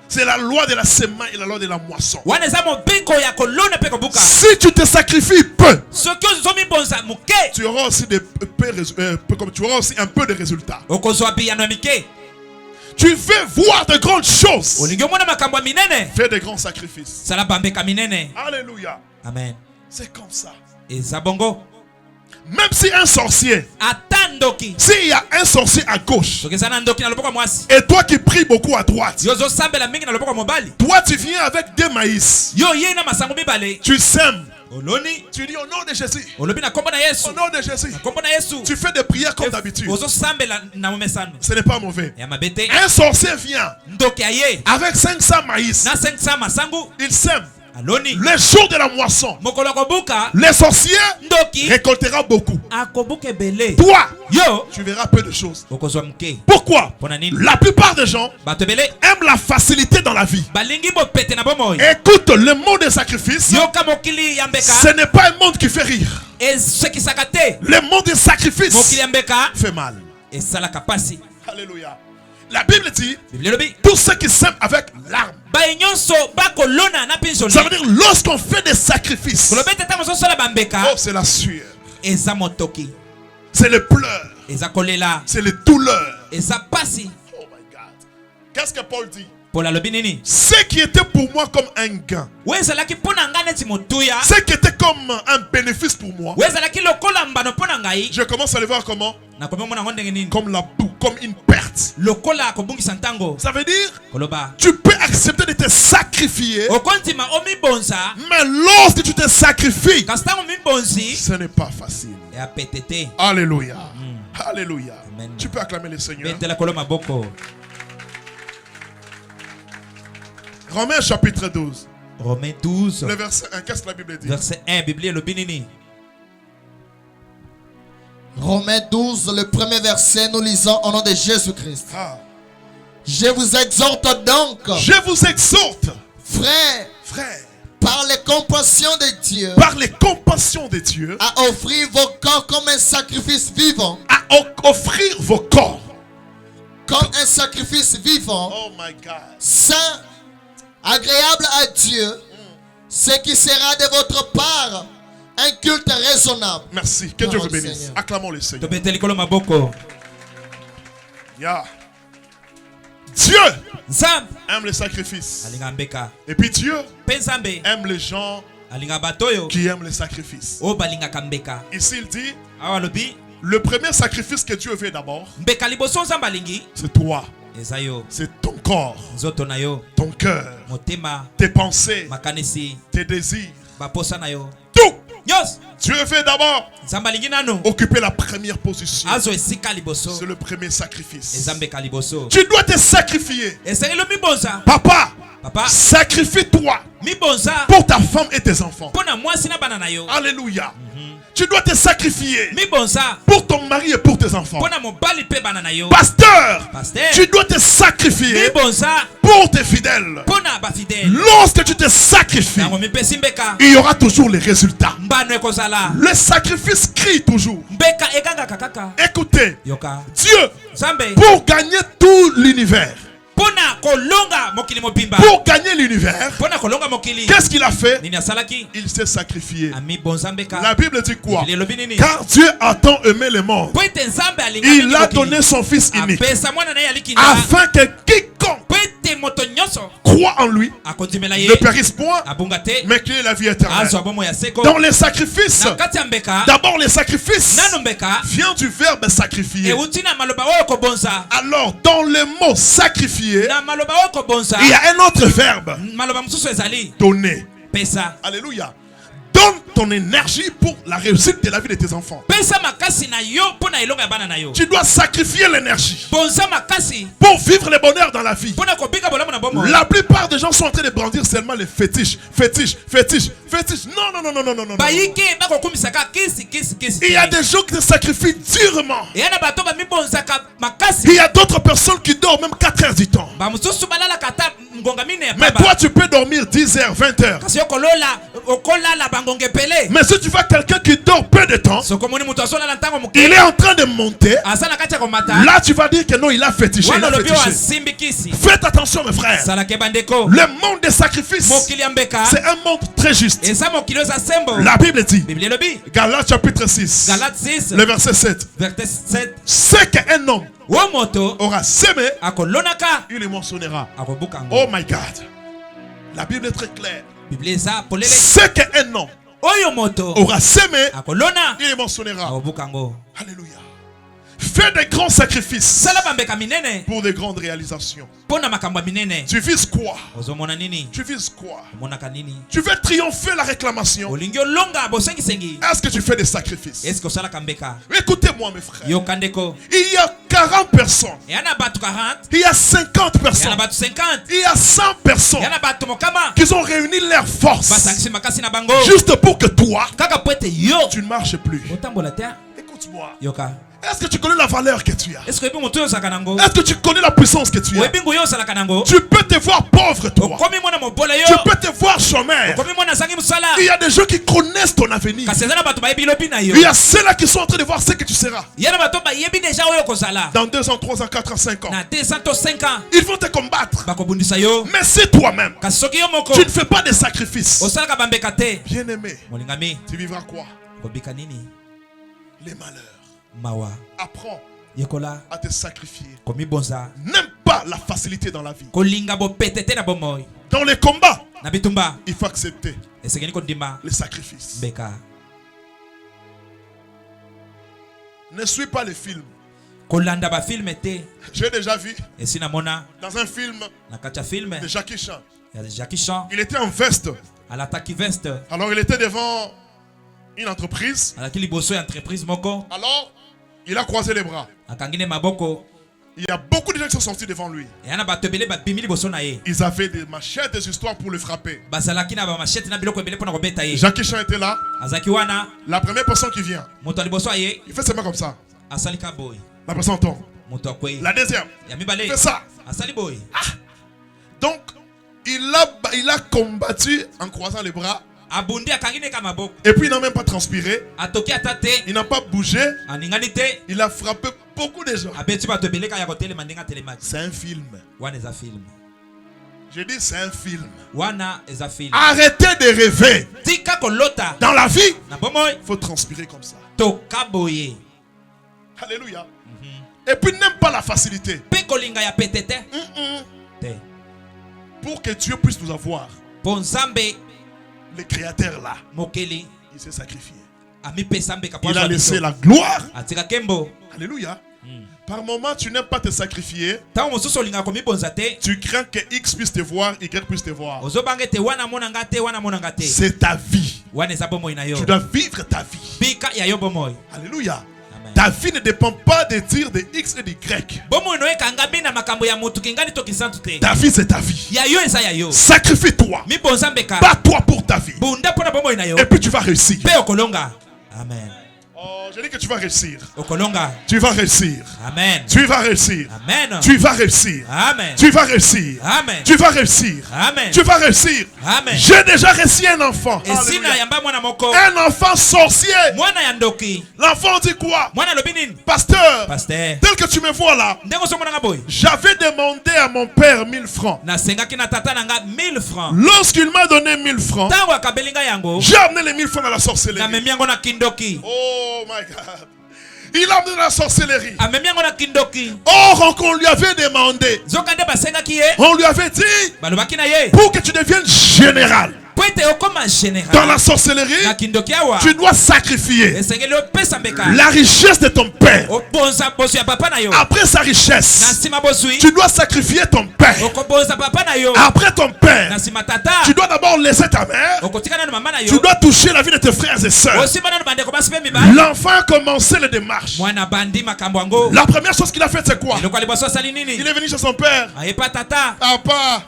C'est la loi de la semaine et la loi de la moisson. Si tu te sacrifies peu, tu auras aussi un peu de résultats. Tu veux voir de grandes choses, fais de grands sacrifices. Alléluia. Amen. C'est comme ça. Même si un sorcier, s'il y a un sorcier à gauche et toi qui pries beaucoup à droite, toi tu viens avec des maïs, tu sèmes, tu dis au nom de Jésus, au nom de Jésus, tu fais des prières comme d'habitude. Ce n'est pas mauvais. Un sorcier vient avec 500 maïs, il sème. Le jour de la moisson, les sorciers récolteront beaucoup. Toi, tu verras peu de choses. Pourquoi? La plupart des gens aiment la facilité dans la vie. Écoute, le monde des sacrifices, ce n'est pas un monde qui fait rire. Le monde des sacrifices fait mal. Alléluia. La Bible dit, tous ceux qui s'aiment avec l'arme. Ça veut dire lorsqu'on fait des sacrifices, oh, c'est la sueur, c'est les pleurs, c'est les douleurs. Oh my God. Qu'est-ce que Paul dit? Ce qui était pour moi comme un gain, ce qui était comme un bénéfice pour moi, je commence à le voir comment? Comme la boue, comme une perte. Ça veut dire, tu peux accepter de te sacrifier, mais lorsque tu te sacrifies, ce n'est pas facile. Alléluia. Alléluia. Tu peux acclamer le Seigneur. Romains chapitre 12. Romains 12. Le verset 1, qu'est-ce que la Bible dit? Verset 1, Bible le binini. Romains 12, le premier verset, nous lisons au nom de Jésus-Christ. Je vous exhorte donc. Je vous exhorte. Frères. Par les compassions de Dieu. Par les compassions de Dieu. À offrir vos corps comme un sacrifice vivant. À offrir vos corps. Comme un sacrifice vivant. Oh my God. Saint, agréable à Dieu. Ce qui sera de votre part un culte raisonnable. Merci. Que Dieu vous bénisse. Acclamons le Seigneur. Yeah. Dieu aime les sacrifices. Et puis Dieu aime les gens qui aiment les sacrifices. Ici il dit, le premier sacrifice que Dieu veut d'abord, c'est toi. C'est ton corps, ton cœur, tes pensées, tes désirs, tout. Dieu veut d'abord occuper la première position. C'est le premier sacrifice. Tu dois te sacrifier. Papa, sacrifie-toi pour ta femme et tes enfants. Alléluia. Tu dois te sacrifier pour ton mari et pour tes enfants. Pasteur, tu dois te sacrifier pour tes fidèles. Lorsque tu te sacrifies, il y aura toujours les résultats. Le sacrifice crie toujours. Écoutez, Dieu, pour gagner tout l'univers, pour gagner l'univers, qu'est-ce qu'il a fait? Il s'est sacrifié. La Bible dit quoi? Car Dieu a tant aimé le monde, il a donné son fils unique, afin que quiconque croit en lui ne périsse point, mais qu'il ait la vie éternelle. Dans les sacrifices, d'abord les sacrifices vient du verbe sacrifier. Alors dans le mot sacrifier, il y a un autre verbe, donner. Alléluia. Donne ton énergie pour la réussite de la vie de tes enfants. Tu dois sacrifier l'énergie pour vivre le bonheur dans la vie. La plupart des gens sont en train de brandir seulement les fétiches. Non. Il y a des gens qui se sacrifient durement. Il y a d'autres personnes qui dorment même 4 heures du temps. Mais toi, tu peux dormir 10 heures, 20 heures. Mais si tu vois quelqu'un qui dort peu de temps, il est en train de monter. Là, tu vas dire que non, il a fétiché. Faites attention, mes frères. Le monde des sacrifices, c'est un monde très juste. La Bible dit, Galates chapitre 6, le verset 7. C'est qu'un homme aura semé, il le mentionnera. Oh my God. La Bible est très claire. C'est qu'un homme aura semé, il le mentionnera. Alléluia. Fais des grands sacrifices pour de grandes réalisations. Tu vises quoi? Tu vises quoi? Tu veux triompher la réclamation. Est-ce que tu fais des sacrifices? Écoutez-moi, mes frères. Il y a 40 personnes. Il y a 50 personnes. Il y a 100 personnes qui ont réuni leurs forces juste pour que toi, tu ne marches plus. Écoute-moi. Est-ce que tu connais la valeur que tu as? Est-ce que tu connais la puissance que tu as? Tu peux te voir pauvre, toi. Tu peux te voir chômeur. Il y a des gens qui connaissent ton avenir. Il y a ceux-là qui sont en train de voir ce que tu seras. Dans 2 ans, 3 ans, 4 ans, 5 ans. Ils vont te combattre. Mais si toi-même, tu ne fais pas de sacrifices, bien-aimé, tu vivras quoi? Les malheurs. Apprends à te sacrifier. N'aime pas la facilité dans la vie. Dans les combats, il faut accepter les sacrifices. Ne suis pas les films. J'ai déjà vu dans un film de Jackie Chan. Il était en veste. Alors il était devant une entreprise. Alors il a croisé les bras. Il y a beaucoup de gens qui sont sortis devant lui. Ils avaient des machettes, des histoires pour le frapper. Jackie Chan était là. La première personne qui vient, il fait seulement comme ça. La personne tombe. La deuxième, il fait ça. Ah. Donc il a combattu en croisant les bras. Et puis il n'a même pas transpiré. Il n'a pas bougé. Il a frappé beaucoup de gens. C'est un film. J'ai dit c'est un film. Arrêtez de rêver. Dans la vie, il faut transpirer comme ça. Alléluia. Et puis n'aime pas la facilité. Pour que Dieu puisse nous avoir. Le créateur là, il s'est sacrifié. Il a laissé la gloire. Alléluia. Par moment, tu n'aimes pas te sacrifier. Tu crains que X puisse te voir, Y puisse te voir. C'est ta vie. Tu dois vivre ta vie. Alléluia. Ta vie ne dépend pas des dires de X et de Y. Ta vie, c'est ta vie. Sacrifie-toi. Bats-toi pour ta vie. Et puis tu vas réussir. Amen. Oh, je dis que tu vas réussir. Tu vas réussir. Amen. Tu vas réussir. Amen. Tu vas réussir. Amen. Tu vas réussir. Amen. Tu vas réussir. Amen. Tu vas réussir. Amen. J'ai déjà réussi un enfant. Un enfant sorcier. L'enfant dit quoi? Pasteur, tel que tu me vois là, j'avais demandé à mon père 1000 francs. Lorsqu'il m'a donné 1000 francs, j'ai amené les 1000 francs à la sorcellerie. Oh my God. Il a amené la sorcellerie. Or, qu'on lui avait demandé, on lui avait dit, pour que tu deviennes général dans la sorcellerie, tu dois sacrifier la richesse de ton père. Après sa richesse, tu dois sacrifier ton père. Après ton père, tu dois d'abord laisser ta mère. Tu dois toucher la vie de tes frères et sœurs. L'enfant a commencé les démarches. La première chose qu'il a fait, c'est quoi? Il est venu chez son père. Papa.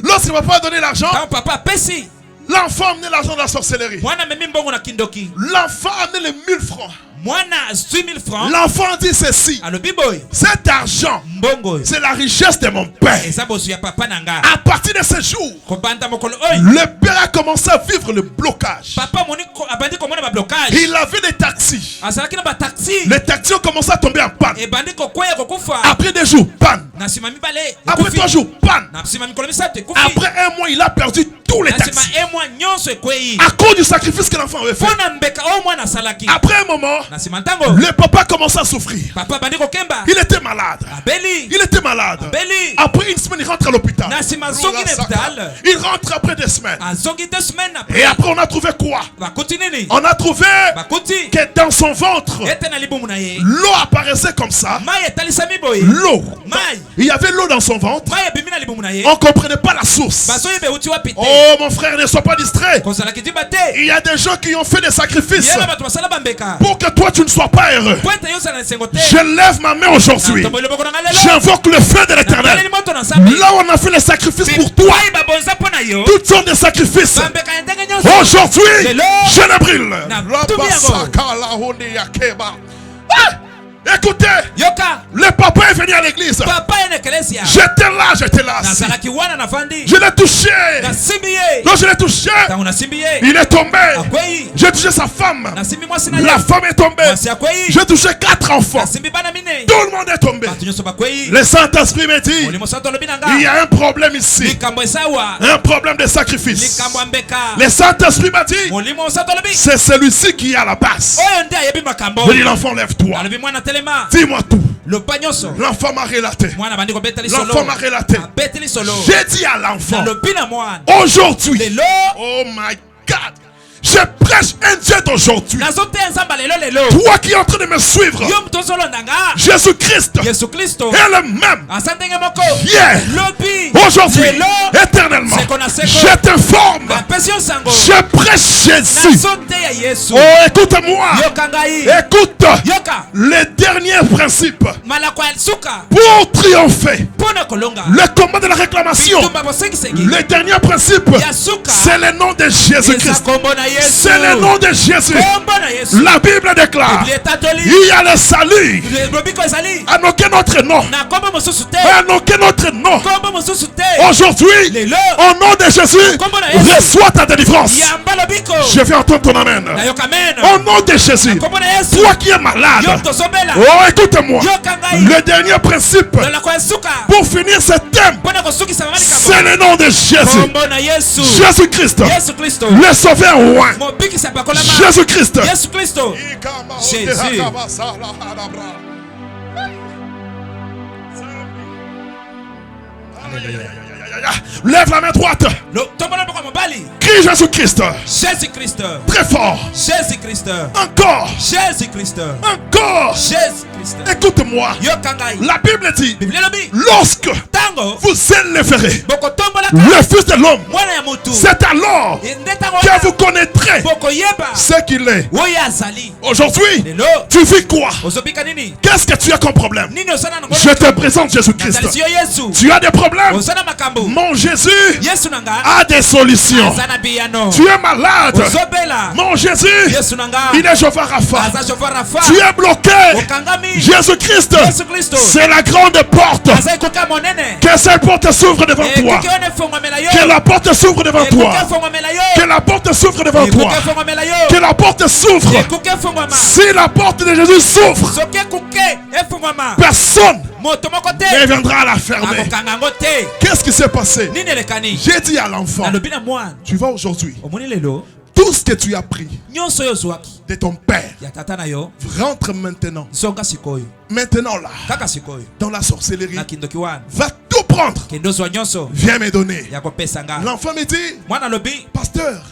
Lorsque papa a donné l'argent, l'enfant a amené l'argent de la sorcellerie. L'enfant a amené les 1000 francs. L'enfant dit ceci. Cet argent, c'est la richesse de mon père. À partir de ce jour, le père a commencé à vivre le blocage. Il avait des taxis. Les taxis ont commencé à tomber en panne. Après des jours, panne. Après 3 jours, panne. Après un mois, il a perdu tous les taxis. À cause du sacrifice que l'enfant avait fait. Après un moment, le papa commençait à souffrir. Il était malade. Il était malade. Après une semaine, il rentre à l'hôpital. Il rentre après 2 semaines. Et après, on a trouvé quoi? On a trouvé que dans son ventre, l'eau apparaissait comme ça. L'eau. Il y avait l'eau dans son ventre. On ne comprenait pas la source. Oh mon frère, ne sois pas distrait. Il y a des gens qui ont fait des sacrifices pour que toi tu ne sois pas heureux. Je lève ma main aujourd'hui. J'invoque le feu de l'Éternel. Là où on a fait les sacrifices pour toi, toutes sortes de sacrifices, aujourd'hui, je les brûle. Écoutez, le papa est venu à l'église. J'étais là. Je l'ai touché. Quand je l'ai touché, il est tombé. J'ai touché sa femme. La femme est tombée. J'ai touché 4 enfants. Tout le monde est tombé. Le Saint-Esprit me dit, il y a un problème ici. Un problème de sacrifice. Le Saint-Esprit m'a dit, c'est celui-ci qui est à la base. Je dis, l'enfant, lève-toi. Dis-moi tout. L'enfant m'a relaté. J'ai dit à l'enfant, aujourd'hui, oh my God, je prêche un Dieu d'aujourd'hui. Toi qui es en train de me suivre, Jésus-Christ est le même hier, aujourd'hui, éternellement. Je t'informe, je prêche Jésus. Oh, écoute-moi. Écoute les derniers principes pour triompher. Le combat de la réclamation. Le dernier principe, c'est le nom de Jésus-Christ. C'est le nom de Jésus. La Bible déclare, il y a le salut à aucun autre nom. À aucun autre nom. Aujourd'hui, au nom de Jésus, reçois ta délivrance. Je vais entendre ton amen. Au nom de Jésus, toi qui es malade, oh, écoute-moi. Le dernier principe pour finir ce thème, c'est le nom de Jésus. Jésus-Christ, le sauveur roi. Jésus-Christ. Jésus. Lève la main droite. Crie Jésus-Christ. Jésus-Christ. Très fort. Jésus-Christ. Encore. Jésus-Christ. Encore. Jésus-Christ. Écoute-moi. La Bible dit, lorsque vous élèverez le Fils de l'homme, c'est alors que vous connaîtrez ce qu'il est. Aujourd'hui, tu vis quoi? Qu'est-ce que tu as comme problème? Je te présente Jésus-Christ. Tu as des problèmes? Mon Jésus a des solutions. Tu es malade? Mon Jésus, il est Jéhovah Rapha. Tu es bloqué? Jésus-Christ, c'est la grande porte. Que cette porte s'ouvre devant toi. Que la porte s'ouvre devant toi. Que la porte s'ouvre devant toi. Que la porte s'ouvre. Si la porte de Jésus s'ouvre, personne ne viendra à la fermer. Qu'est-ce qui s'est passé? J'ai dit à l'enfant, tu vas aujourd'hui, tout ce que tu as pris de ton père rentre maintenant. Maintenant là, dans la sorcellerie, va tout prendre. Viens me donner. L'enfant me dit, pasteur,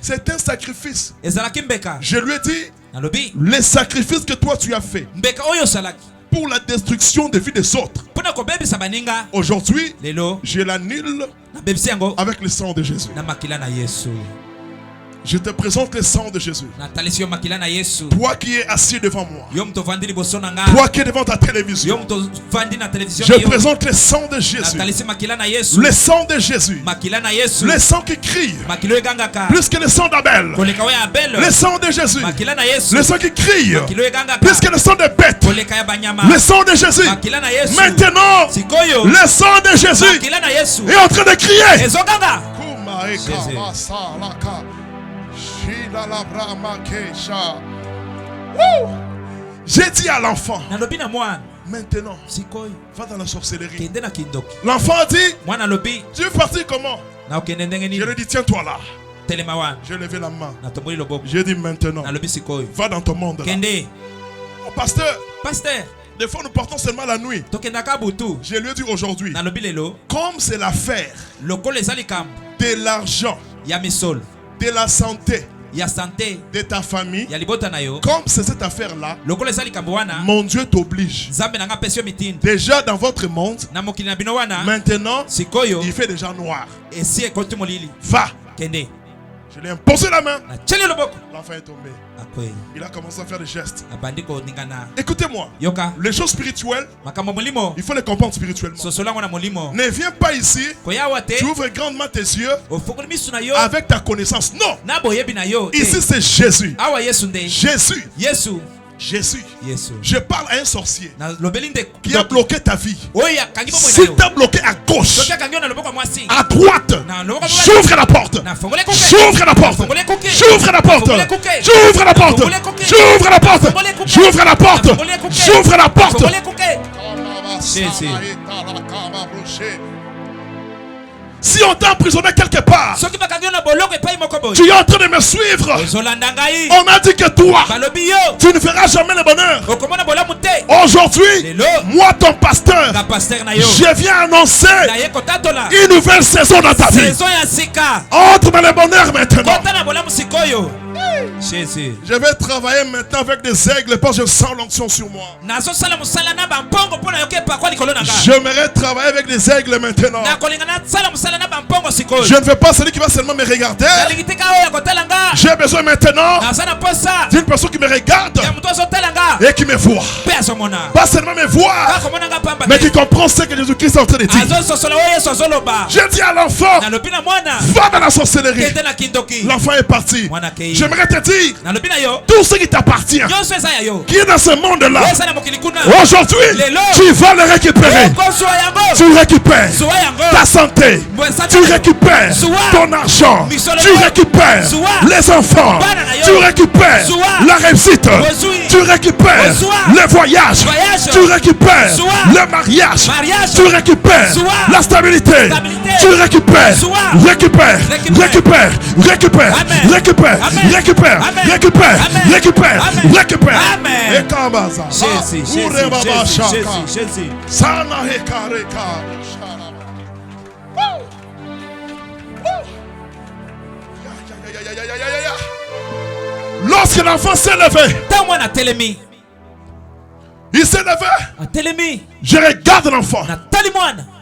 c'est un sacrifice. Je lui ai dit, les sacrifices que toi tu as fait pour la destruction des vies des autres, aujourd'hui, je l'annule avec le sang de Jésus. Je te présente le sang de Jésus. Toi qui es assis devant moi. Toi qui es devant ta télévision. Je présente le sang de Jésus. Le sang de Jésus. Le sang qui crie. Plus que le sang d'Abel. Le sang de Jésus. Le sang qui crie. Plus que le sang de bête. Le sang de Jésus. Maintenant, le sang de Jésus est en train de crier. J'ai dit à l'enfant, maintenant, va dans la sorcellerie. L'enfant a dit, tu veux partir comment? Je lui ai dit, tiens-toi là. J'ai levé la main. J'ai dit maintenant, va dans ton monde là. Oh, pasteur, des fois nous partons seulement la nuit. Je lui ai dit aujourd'hui, comme c'est l'affaire de l'argent, de la santé, de ta famille, comme c'est cette affaire-là, mon Dieu t'oblige. Déjà dans votre monde, maintenant, il fait déjà noir. Va. Je lui ai imposé la main. L'enfant est tombé. Il a commencé à faire des gestes. Écoutez-moi. Les choses spirituelles, il faut les comprendre spirituellement. Ne viens pas ici. Tu ouvres grandement tes yeux avec ta connaissance. Non. Ici c'est Jésus. Jésus. Jésus. Je parle à un sorcier qui a bloqué ta vie. S'il t'a bloqué à gauche, à droite, j'ouvre la porte. J'ouvre la porte. J'ouvre la porte. J'ouvre la porte. J'ouvre la porte. J'ouvre la porte. J'ouvre la porte. Si on t'a emprisonné quelque part, tu es en train de me suivre. On a dit que toi, tu ne feras jamais le bonheur. Aujourd'hui, moi ton pasteur, je viens annoncer une nouvelle saison dans ta vie. Entre dans le bonheur maintenant. Je vais travailler maintenant avec des aigles parce que je sens l'onction sur moi. J'aimerais travailler avec des aigles maintenant. Je ne veux pas celui qui va seulement me regarder. J'ai besoin maintenant d'une personne qui me regarde et qui me voit. Pas seulement me voir, mais qui comprend ce que Jésus-Christ est en train de dire. Je dis à l'enfant, va dans la sorcellerie. L'enfant est parti. J'aimerais te dire, tout ce qui t'appartient, qui est dans ce monde-là, aujourd'hui, tu vas le récupérer. Tu récupères ta santé, tu récupères ton argent, tu récupères les enfants, tu récupères la réussite, tu récupères le voyage, tu récupères le mariage, tu récupères la stabilité, tu récupères, récupère, et Kambaza. Lorsque l'enfant s'est levé, il s'est levé. Je regarde l'enfant.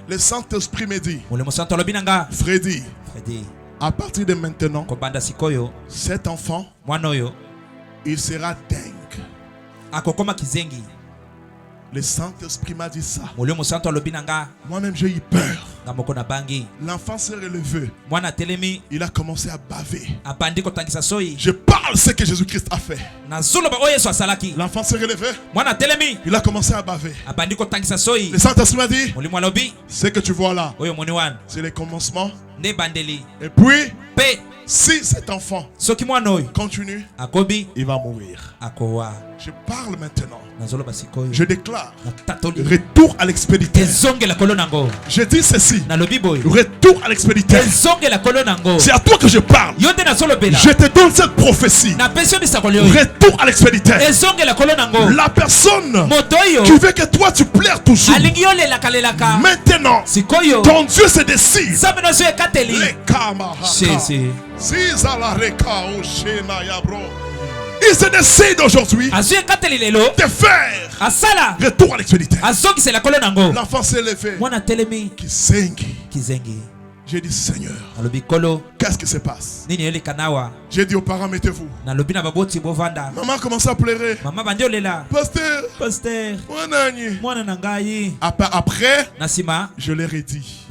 Le Saint-Esprit me dit, Freddy, à partir de maintenant, cet enfant, il sera dingue. Le Saint-Esprit m'a dit ça. Moi-même j'ai eu peur. L'enfant s'est relevé. Il a commencé à baver. Je parle ce que Jésus-Christ a fait. L'enfant s'est relevé. Il a commencé à baver. Le Saint-Esprit m'a dit, ce que tu vois là, c'est le commencement. Et puis, si cet enfant continue, il va mourir. Je parle maintenant. Je déclare retour à l'expéditeur. Je dis ceci, retour à l'expéditeur. C'est à toi que je parle. Je te donne cette prophétie. Retour à l'expéditeur. La personne qui veut que toi tu plaires toujours, maintenant ton Dieu se décide. Il se décide aujourd'hui de faire retour à l'expéditeur. L'enfant s'est levé. Kizengi. J'ai dit, Seigneur, Qu'est-ce qui se passe? J'ai dit aux parents, mettez-vous. Maman commence à pleurer. Pasteur, après, je leur ai dit,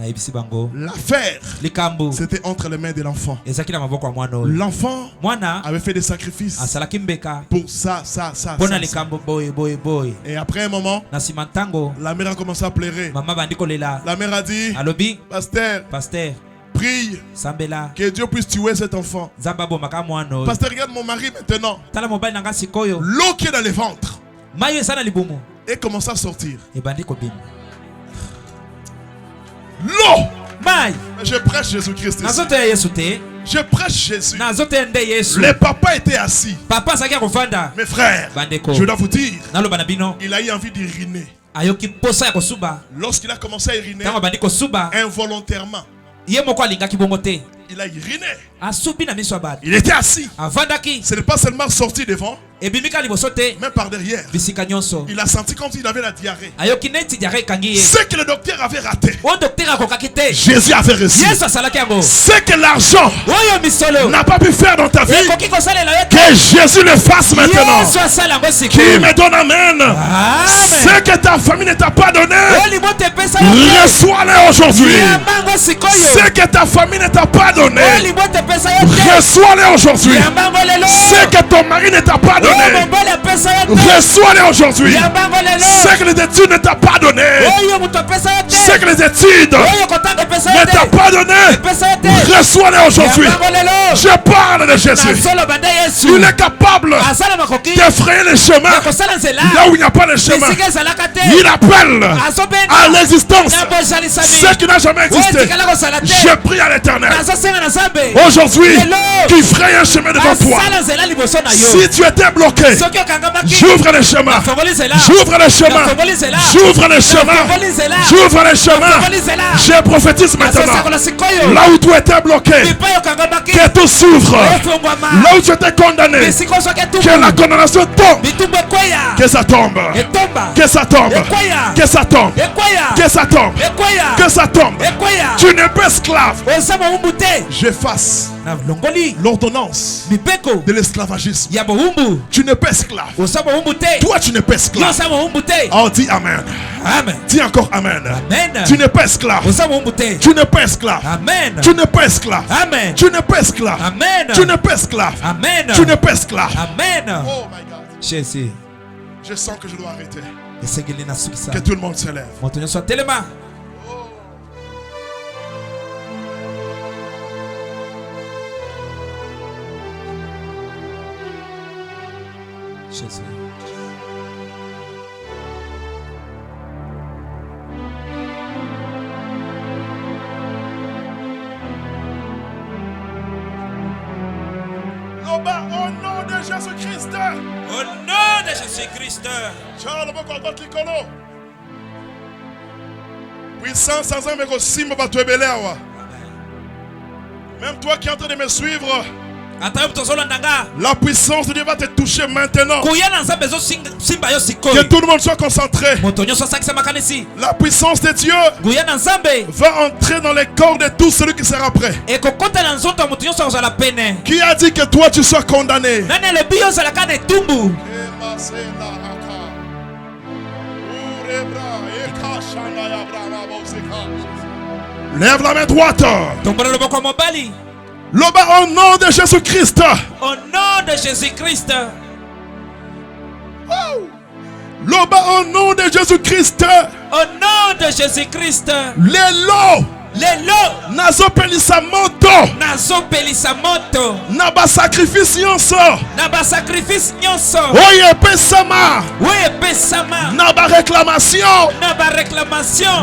l'affaire, c'était entre les mains de l'enfant. L'enfant avait fait des sacrifices pour ça. Et après un moment, la mère a commencé à pleurer. La mère a dit, Pasteur, prie que Dieu puisse tuer cet enfant. Pasteur, regarde mon mari maintenant. L'eau qui est dans le ventre et commence à sortir. L'eau. Je prêche Jésus-Christ. Je prêche Jésus. Le papa était assis. Mes frères, je dois vous dire, il a eu envie d'uriner. Lorsqu'il a commencé à uriner, involontairement, il a uriné. Il était assis. Ce n'est pas seulement sorti devant, mais par derrière. Il a senti comme s'il avait la diarrhée. Ce que le docteur avait raté, Jésus avait réussi. Ce que l'argent n'a pas pu faire dans ta vie, que Jésus le fasse maintenant. Qui me donne amen. Ce que ta famille ne t'a pas donné, reçois-le aujourd'hui. Ce que ta famille ne t'a pas donné, reçois-le aujourd'hui. Ce que ton mari ne t'a pas donné, reçois-le aujourd'hui. Ce que les études ne t'a pas donné, ce que les études ne t'a pas donné, reçois-le aujourd'hui. Je parle de Jésus. Il est capable d'effrayer les chemins là où il n'y a pas de chemin. Il appelle à l'existence ce qui n'a jamais existé. Je prie à l'Éternel aujourd'hui qu'il fraye un chemin devant toi. Si tu étais bloqué, j'ouvre le chemin. J'ouvre le chemin. J'ouvre le chemin. J'ouvre le chemin. Je prophétise maintenant. Là où tu étais bloqué, que tout s'ouvre. Là où tu étais condamné, que la condamnation tombe. Que ça tombe. Que ça tombe. Que ça tombe. Que ça tombe. Que ça tombe. Tu n'es pas esclave. J'efface l'ordonnance de l'esclavagisme. Tu n'es pas esclave. Toi, tu n'es pas esclave. Oh, dis amen. Amen. Dis encore amen. Amen. Tu n'es pas esclave. Tu n'es pas esclave. Amen. Tu n'es pas esclave. Amen. Tu n'es pas esclave. Amen. Tu n'es pas esclave. Amen. Tu n'es pas esclave. Amen. Oh my God. Jésus. Je sens que je dois arrêter. Que tout le monde se lève. Jésus. Au nom de Jésus-Christ. Au nom de Jésus-Christ. Puissance sans âme et simba batwebelewa. Même toi qui es en train de me suivre, la puissance de Dieu va te toucher maintenant. Que tout le monde soit concentré. La puissance de Dieu va entrer dans les corps de tout celui qui sera prêt. Qui a dit que toi tu sois condamné? Lève la main droite. Loba au nom de Jésus-Christ. Au nom de Jésus-Christ. Loba au nom de Jésus-Christ. Au nom de Jésus-Christ. Lelo. Nazo pelisa moto. Naba sacrifice nyonso. Oye pesama. Naba réclamation.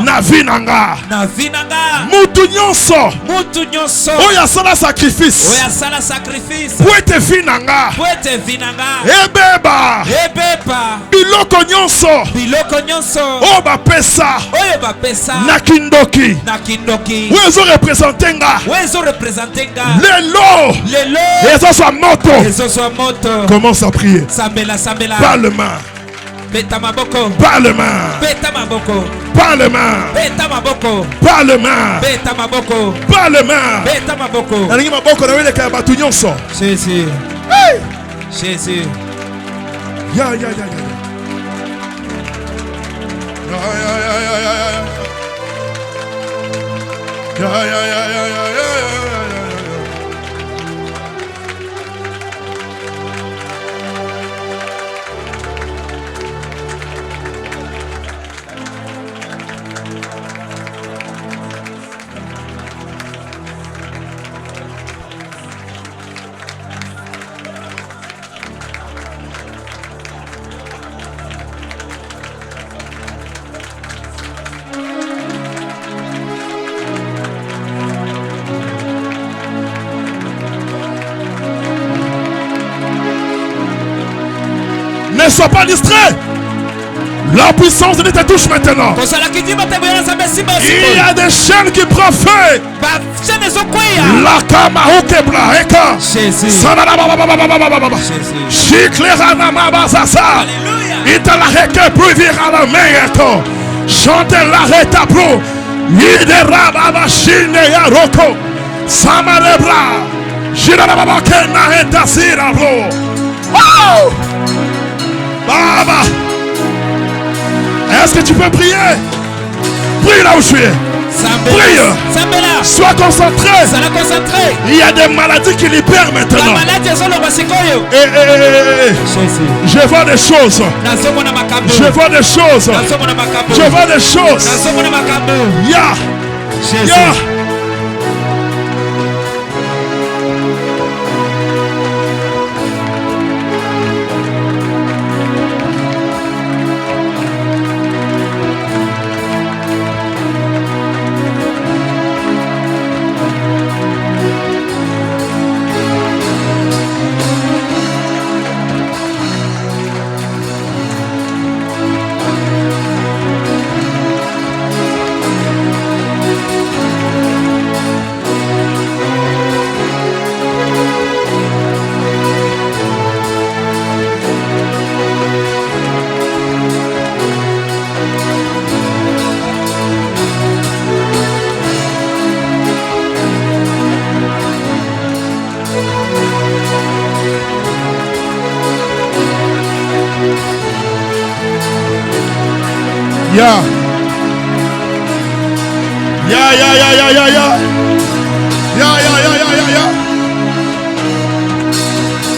Na vinanga. Mutu nyonso. Oya sala sacrifice. Wete vinanga. Ebeba. Biloko nyonso. Oba pesa. Nakindoki. Wezo représenter nga. Lelo. Et ça soit moto. Commence à prier. Parle-moi. Pas le main. Pas le main. Pas le main. Pas le main. Jésus. Hey. Jésus. Ya. Ne sois pas distrait. La puissance de Dieu te touche maintenant. Il y a des chaînes qui profitent. La kamaokebla eka. Chiklerana mabazasa. Italaheke pruvira la meyeto. Chante la reta pro. Idera baba shine ya roko. Samarebra. Jirana baba kena eta sira bro. Wow! Baba, est-ce que tu peux prier? Prie là où tu es. Prie. Sois concentré. Il y a des maladies qui libèrent maintenant. Je vois des choses. Je vois des choses. Je vois des choses. Ya.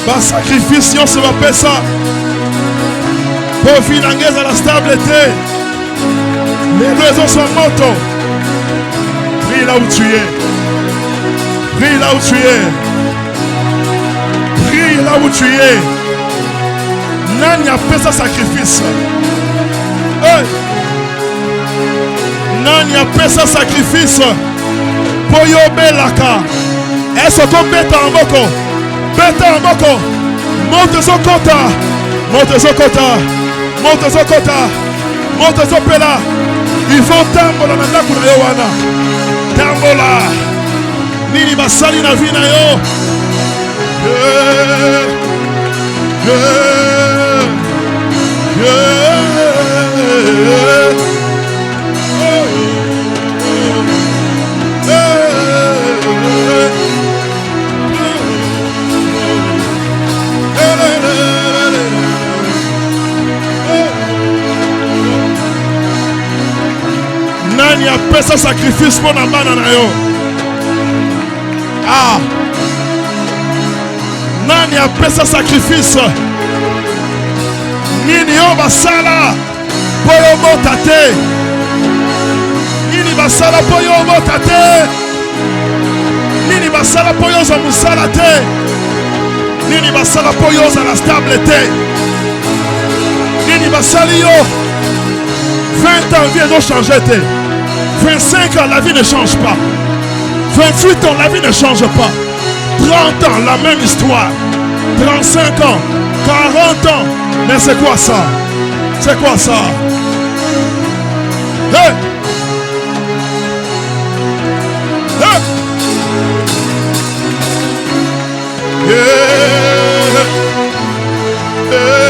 Par sacrifice, on se va faire ça. Pour financer à la stabilité. Les raisons sont mortes. Prie là où tu es. Prie là où tu es. Prie là où tu es. Nani a fait ça sacrifice. Hey. Nani a fait ça sacrifice. Poyo belaka. Est-ce qu'on bête en boko? Bête en boko. Monte son kota. Monte son kota. Monte son kota. Monte son pela. Il faut tambola na ndaku na yo wana. Tambola. Nini basali na vie na yo. Nani a fait ce sacrifice pour la banane. Ah, Nani a fait ce sacrifice. Nini yo basala poyo motate. Nini basala poyo motate. Nini basala poyo za musalate. Nini basala poyo za la stabilité. Nini basali yo 20 ans vie ont changé. 25 ans la vie ne change pas. 28 ans la vie ne change pas. 30 ans la même histoire. 35 ans, 40 ans. Mais c'est quoi ça? C'est quoi ça? Hey! Hey! Yeah! Yeah!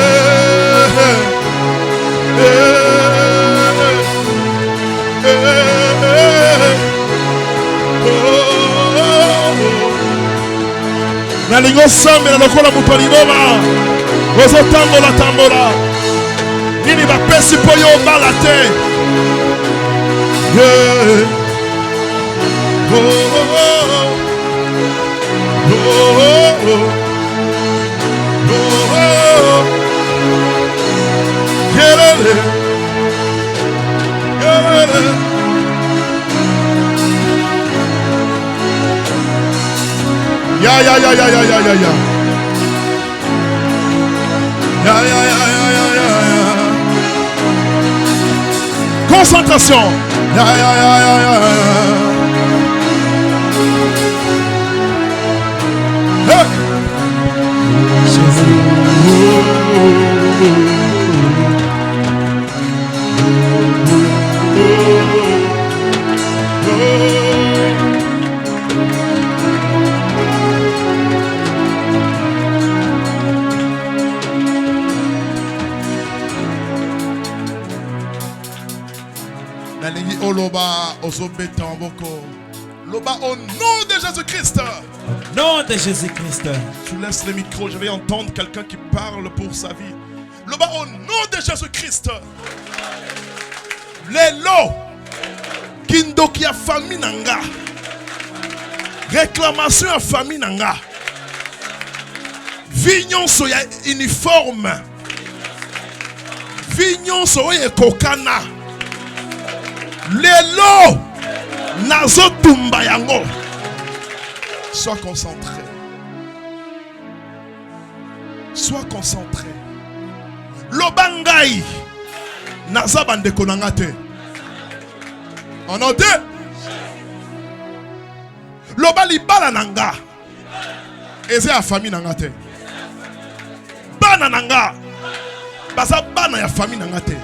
nalingo sambela lokola moto aliboma ozotambola tambola nini bapesi mpo yo obala te. Concentration. Loba au nom de Jésus-Christ. Au nom de Jésus-Christ. Tu laisses le micro, je vais entendre quelqu'un qui parle pour sa vie. Loba au nom de Jésus-Christ. Lelo kindoki ya famille nanga. Réclamation à famille nanga. Vignon soya uniforme. Vignon soya kokana. Lelo nazo tumba yango. Sois concentré. Sois concentré. Lobangai naza bandeko nanga te. On a deux. Loba libala nanga. Eze ya famille nanga te. Bana nanga. Basa bana ya famille nanga te.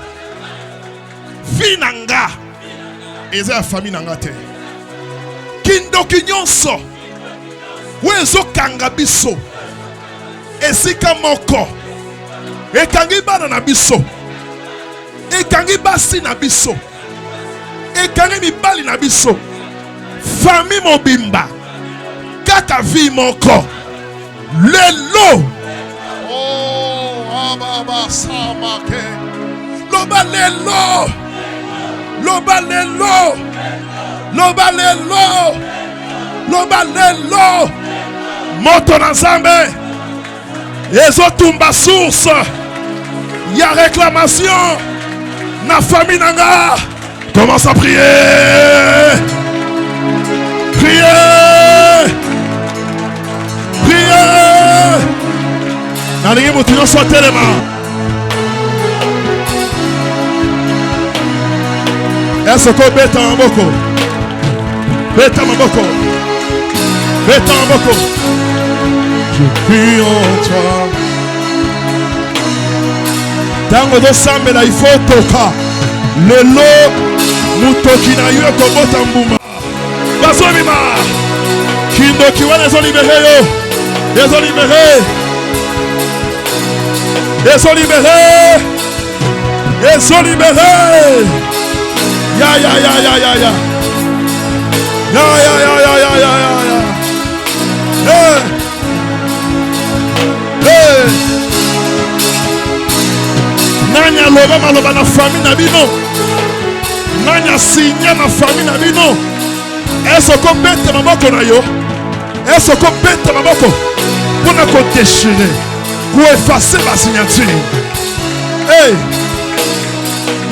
Fi nanga. Eze ya famille nanga te. Kindoki nyonso wezo kanga biso esika moko ekangi bana na biso ekangi basi na biso ekangi mibali na biso famille mobimba kaka vie moko lelo oh ababa samake loba lelo loba lelo loba lelo loba lelo moto na Nzambe ezotumba source ya réclamation na famille nanga. Commence à prier. Prier. Prier. Nalingi mutu nyonso atelema. Est-ce que beta maboko? Beta maboko. Beta maboko. Je prie en toi. Tango do sambela il faut toka. Lelo mutoki na yo kobota mbuma. Bazomima. Kindo kiwana zo libéré yo. Ezo libéré. Ezo libéré. Ezo libéré. Ya ya ya ya ya ya. Ya ya ya ya ya ya ya. Hey. Hey. Nanya loba maloba na famille na bino. Nanya sinya na famille na bino. Esoko bete maboko na yo. Esoko bete maboko. Pona ko déchirer. Ko effacer la signature. Hey.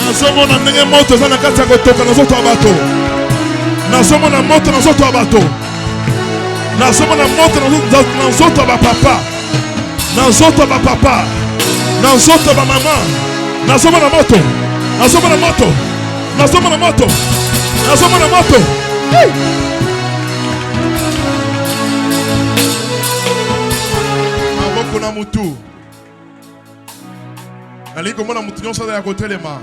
Nazomona ndenge moto za na kati ya kotoka nazoto abato. Nazomona moto nazoto abato. Nazomona moto nazoto abapapa. Nazoto abapapa. Nazoto abamama. Nazomona moto. Nazomona moto. Nazomona moto. Nazomona moto. Maboko na mutu. Naliko mona mutu nyonso ya kotelema.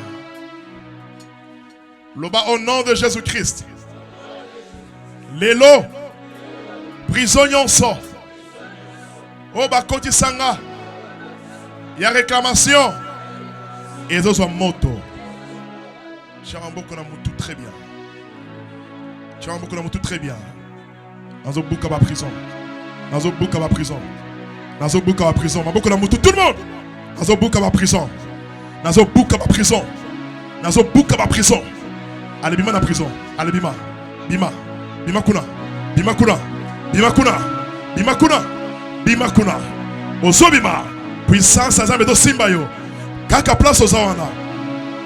Loba au nom de Jésus-Christ. Lelo. Prison nyonso. Oba koti sanga. Ya réclamation. Et zo moto. Tu as un beaucoup dans tout très bien. Tu as un beaucoup dans tout très bien. Dans un bouc à ma prison. Dans un bouc à ma prison. Dans un bouc à ma prison. Ma beaucoup dans tout le monde. Dans un bouc à ma prison. Dans un bouc à ma prison. Dans un bouc à ma prison. Allez, bima na prison. Allez, bima. Bima. Bima kuna. Bima kuna. Bima kuna. Bima kuna. Bima kuna. Ozo bima. Puissance à Zambedo Simbayo. Kaka place aux awana.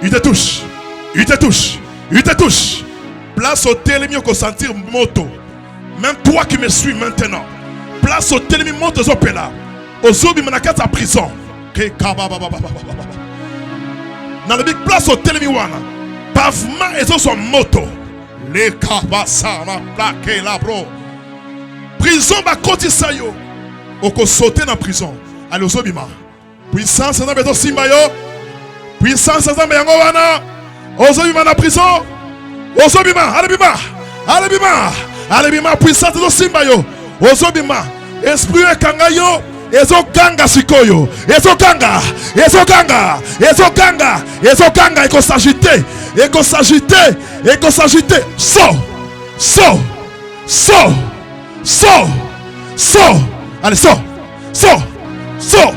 Il te touche. Il te touche. Il te touche. Place au télémio qu'on sentir moto. Même toi qui me suis maintenant. Place au télémio moto aux opéla. Ozo bima na kata prison. Dans le big place au télémio wana. Pavement et son moto. Les kabasa ma plaqué là bro. Prison ba koti sayo. Oko sauter dans prison. Allez ozobima. Puissance dans beto simbayo. Puissance dans beyango wana. Ozobima na prison. Ozobima. Allez bima. Allez bima. Allez bima puissance dans simbayo. Ozobima. Esprit e kangayo. Ezokanga sikoyo. Ezokanga. Ezokanga. Ezokanga. Ezokanga eko s'agiter. Eko s'agiter. Eko s'agiter. Sors. Sors. Sors. Sors. Sors. Allez, sors. Sors. Sors.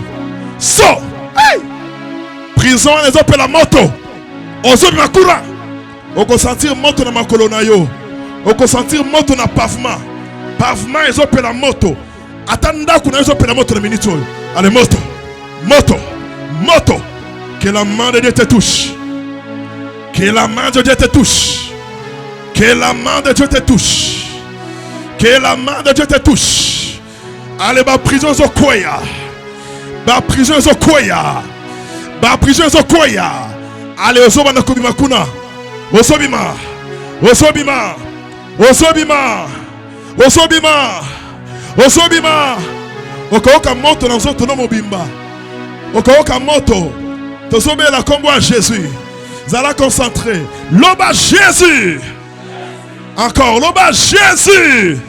Sors. Hey. Prison, les appels la moto. Ozo makura. Oko sentir moto na makolo na yo. Oko sentir moto na pavement. Pavement, les appels la moto. Attends, qu'on a les appels la moto na minute. Allez, moto. Moto. Moto. Que la main de Dieu te touche. Que la main de Dieu te touche. Que la main de Dieu te touche. Que la main de Dieu te touche. Allez, ba prison zo koya. Ba prison zo koya. Ba prison zo koya. Allez, ozoba na kubima kuna. Osobima. Osobima. Osobima. Osobima. Osobima. Okaoka moto na zoto no mobimba. Okaoka moto. Tozobe la combo à Jésus. Zala concentré. Loba Jésus. Encore. Loba Jésus.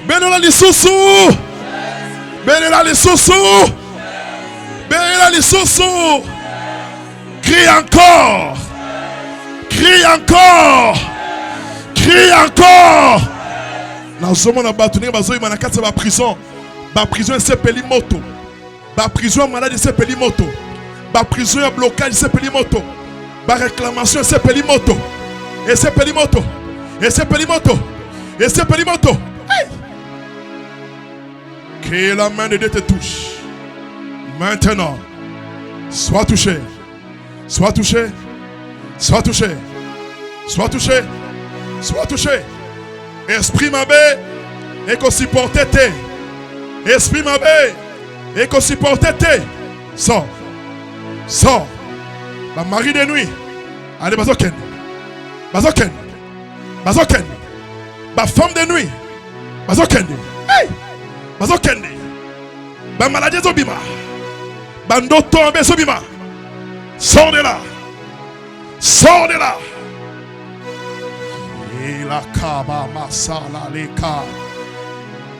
Benela lisusu. Benela lisusu. Benela lisusu. Crie encore. Crie encore. Crie encore. Dans ce monde, on a quatre prison. La prison c'est peli moto. La prison maladie c'est peli moto. La prison blocage c'est peli moto. La réclamation c'est peli moto. Et c'est peli moto. Et c'est peli moto. Et c'est peli moto. Hey! Que la main de Dieu te touche. Maintenant, sois touché. Sois touché. Sois touché. Sois touché. Sois touché. Esprit mabé. Et qu'on supporte tes. Esprit mabé. Et qu'on supporte tes. Sors. Sors. La mari de nuit. Allez, bazoken. Bazoken. Bazoken. La femme de nuit. Bazoken. Hey! Bazoken. La maladie zobima. Bando tombe zobima. Sors de là. Sors de là. Et la kaba masala leka.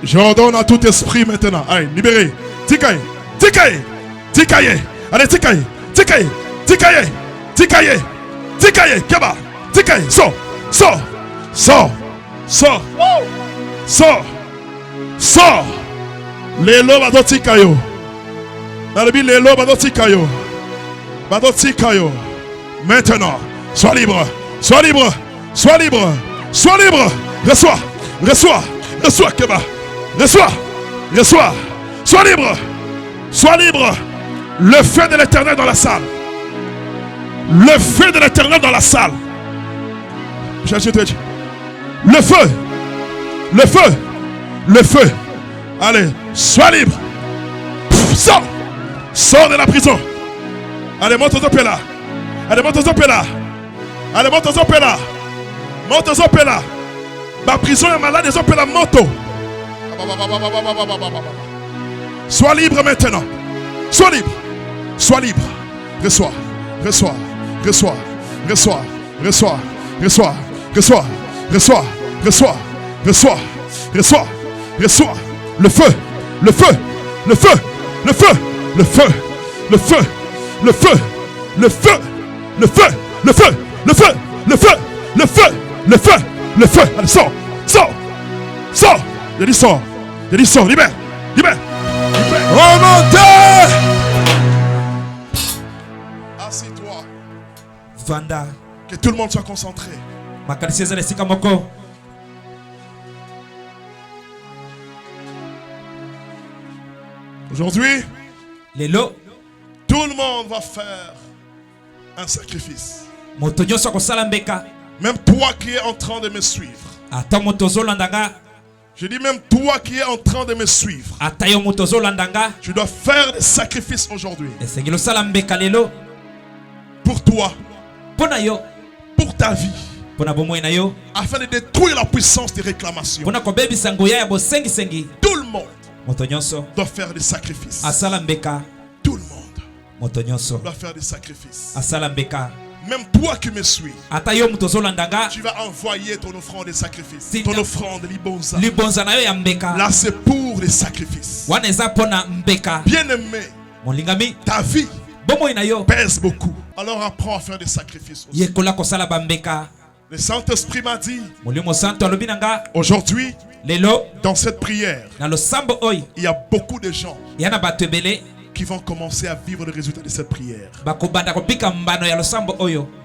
J'ordonne à tout esprit maintenant. Allez, libérez. Tikaye. Tikaye. Tikaye. Allez, tikaye. Tikaye. Tikaye. Tikaye. Tikaye. Kaba. Tikaye. Sors. Sors. Sors. Sors. Sors. Sors. Les lots va tikayo. Dans le but, les lots va tikayo. Va tikayo. Maintenant, sois libre. Sois libre. Sois libre. Sois libre. Reçois. Reçois. Reçois, Keba. Reçois. Reçois. Sois libre. Sois libre. Le feu de l'Éternel dans la salle. Le feu de l'Éternel dans la salle. Le feu. Le feu. Le feu. Allez, sois libre. Sors. Sors de la prison. Allez, monte aux opéras. Allez, monte aux opéras. Allez, monte aux opéras. Monte aux opéras. La prison est malade, les opéras moto. Sois libre maintenant. Sois libre. Sois libre. Reçois. Reçois. Reçois. Reçois. Reçois. Reçois. Reçois. Reçois. Reçois. Reçois. Reçois. Reçois. Le feu. Le feu. Le feu. Le feu. Le feu. Le feu. Le feu. Le feu. Le feu. Le feu. Le feu. Le feu. Le feu. Le feu. Le feu. Allez, sors. Sors. Sors. J'ai dit sors. J'ai dit sors. Libère. Libère. Remontez. Assieds-toi. Vanda. Que tout le monde soit concentré. Aujourd'hui, tout le monde va faire un sacrifice. Même toi qui es en train de me suivre. Je dis même toi qui es en train de me suivre. Tu dois faire des sacrifices aujourd'hui. Pour toi. Pour ta vie. Afin de détruire la puissance des réclamations. Tout le monde doit faire des sacrifices. Tout le monde doit faire des sacrifices. Même toi qui me suis, tu vas envoyer ton offrande de sacrifice. Ton offrande libonza. Là c'est pour les sacrifices. Bien-aimé, ta vie pèse beaucoup. Alors apprends à faire des sacrifices aussi. Le Saint-Esprit m'a dit, aujourd'hui, dans cette prière, il y a beaucoup de gens qui vont commencer à vivre le résultat de cette prière.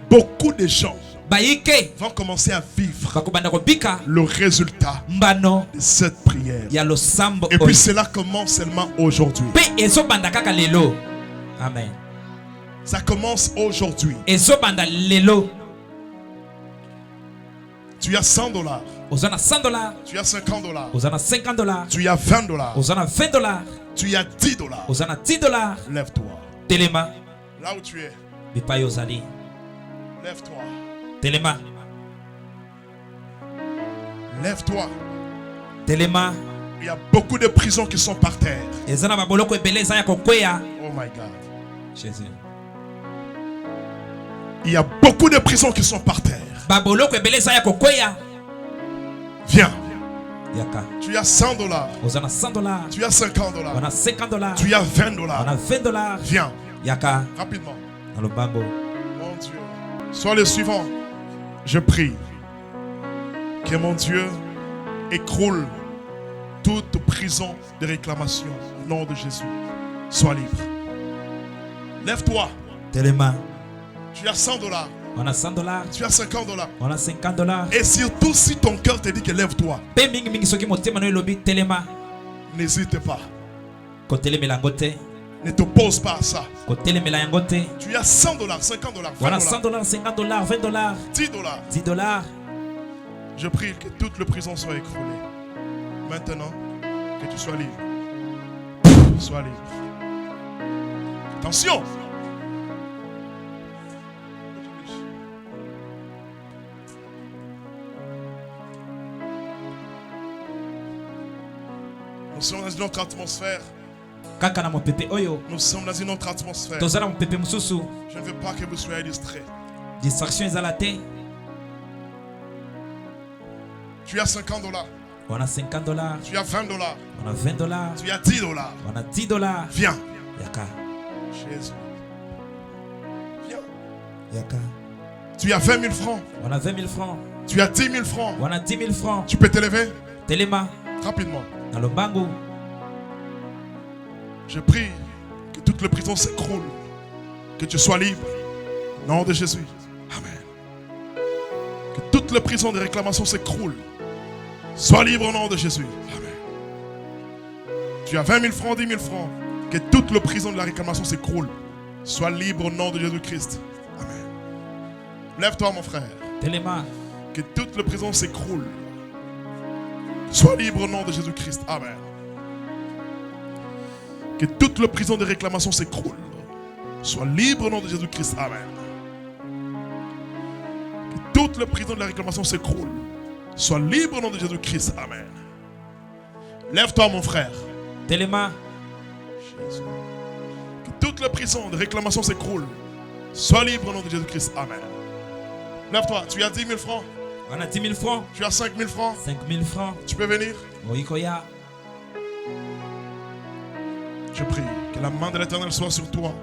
Beaucoup de gens vont commencer à vivre le résultat de cette prière. Et puis cela commence seulement aujourd'hui. Amen. Ça commence aujourd'hui. Tu as $100. Tu as $50. Tu as $20. Tu as $10. Lève-toi. Là où tu es. Lève-toi. Lève-toi. Il y a beaucoup de prisons qui sont par terre. Oh my God. Jésus. Il y a beaucoup de prisons qui sont par terre. Viens. Tu as $100. Tu as $50. Tu as $20. Viens. Rapidement. Mon Dieu. Sois le suivant. Je prie que mon Dieu écroule toute prison de réclamation au nom de Jésus. Sois libre. Lève-toi. Tu as $100. Tu as $50. Et surtout si ton cœur te dit que lève-toi, n'hésite pas. Ne t'oppose pas à ça. Tu as $100, $50, $10. Je prie que toute la prison soit écroulée. Maintenant, que tu sois libre. Sois libre. Attention. Nous sommes dans une autre atmosphère. Nous sommes dans une autre atmosphère. Je ne veux pas que vous soyez distraits. Distraction est à la tête. Tu as $50. On a $50. Tu as $20. On a $20. Tu as $10. On a $10. Viens. Yaka. Jésus. Viens. Yaka. Tu as 20 000 francs. On a 20 000 francs. Tu as 10 000 francs. On a 10 000 francs. Tu peux t'élever. Telema. Rapidement. Dans le bango. Je prie que toute la prison s'écroule. Que tu sois libre. Au nom de Jésus. Amen. Que toute la prison de réclamation s'écroule. Sois libre au nom de Jésus. Amen. Tu as 20 000 francs, 10 000 francs. Que toute la prison de la réclamation s'écroule. Sois libre au nom de Jésus-Christ. Amen. Lève-toi mon frère. Telema. Que toute la prison s'écroule. Sois libre au nom de Jésus-Christ. Amen. Que toute la prison de réclamation s'écroule. Sois libre au nom de Jésus-Christ. Amen. Que toute la prison de la réclamation s'écroule. Sois libre au nom de Jésus-Christ. Amen. Lève-toi mon frère. Telema. Jésus. Que toute la prison de réclamation s'écroule. Sois libre au nom de Jésus-Christ. Amen. Lève-toi. Tu as 10 000 francs. On a 10 000 francs. Tu as 5 000 francs. 5 000 francs. Tu peux venir. Je prie que la main de l'Éternel soit sur toi.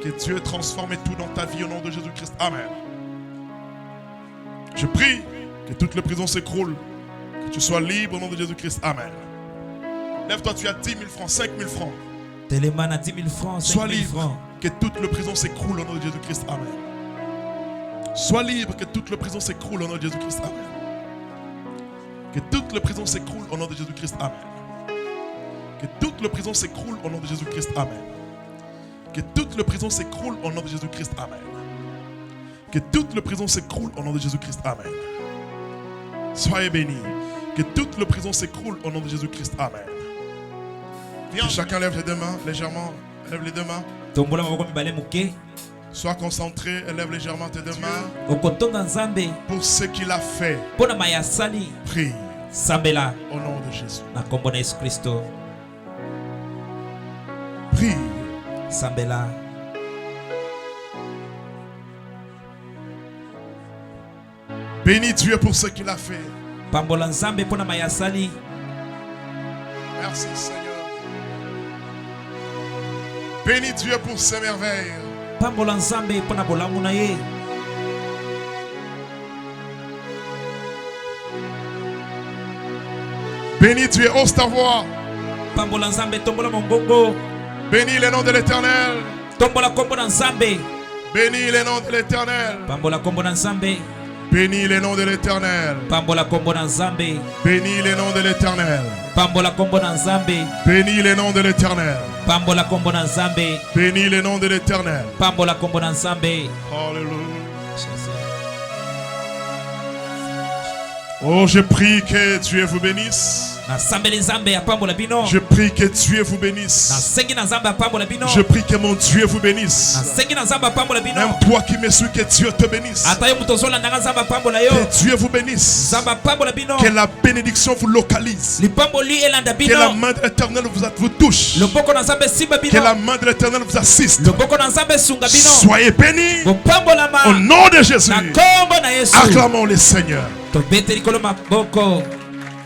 Que Dieu transforme tout dans ta vie au nom de Jésus-Christ. Amen. Je prie que toutes les prisons s'écroulent, que tu sois libre au nom de Jésus-Christ. Amen. Lève-toi, tu as 10 000 francs, 5 000 francs. Téléman a 10 000 francs, 5 000 Sois libre, francs. Que toute la prison s'écroule au nom de Jésus-Christ. Amen. Sois libre, que toute la prison s'écroule au nom de Jésus-Christ. Amen. Que toute la prison s'écroule au nom de Jésus-Christ. Amen. Que toute la prison s'écroule au nom de Jésus-Christ. Amen. Que toute la prison s'écroule au nom de Jésus-Christ. Amen. Que toute la prison s'écroule au nom de Jésus-Christ. Amen. Soyez bénis. Que toute la prison s'écroule au nom de Jésus-Christ. Amen. Viens, chacun lève les deux mains légèrement. Lève les deux mains. Sois concentré, élève légèrement tes deux mains. Pour ce qu'il a fait. Prie. Au nom de Jésus. Prie. Bénis Dieu pour ce qu'il a fait. Merci Seigneur. Bénis Dieu pour ses merveilles. Bénis Dieu, ose ta voix. Bénis le nom de l'Éternel. Bénis le nom de l'Éternel. Bénis le nom de l'Éternel. Bénis le nom de l'Éternel. Bénis le nom de l'Éternel. Bénis le nom de l'Éternel. Alléluia. Oh, je prie que Dieu vous bénisse. Je prie que Dieu vous bénisse. Je prie que mon Dieu vous bénisse. Même toi qui me suis, que Dieu te bénisse. Que Dieu vous bénisse. Que la bénédiction vous localise. Que la main de l'Éternel vous touche. Que la main de l'Éternel vous assiste. Soyez bénis au nom de Jésus. Acclamons le Seigneur.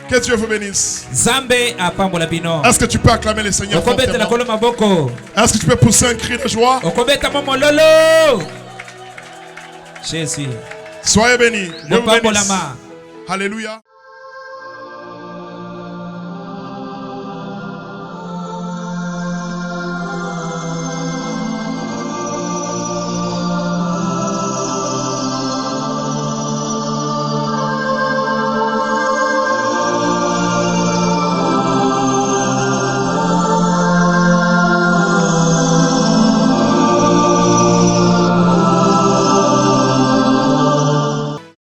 Que Dieu vous bénisse. Est-ce que tu peux acclamer le Seigneur fortement? Est-ce que tu peux pousser un cri de joie? Soyez bénis. Dieu vous bénisse. Alléluia.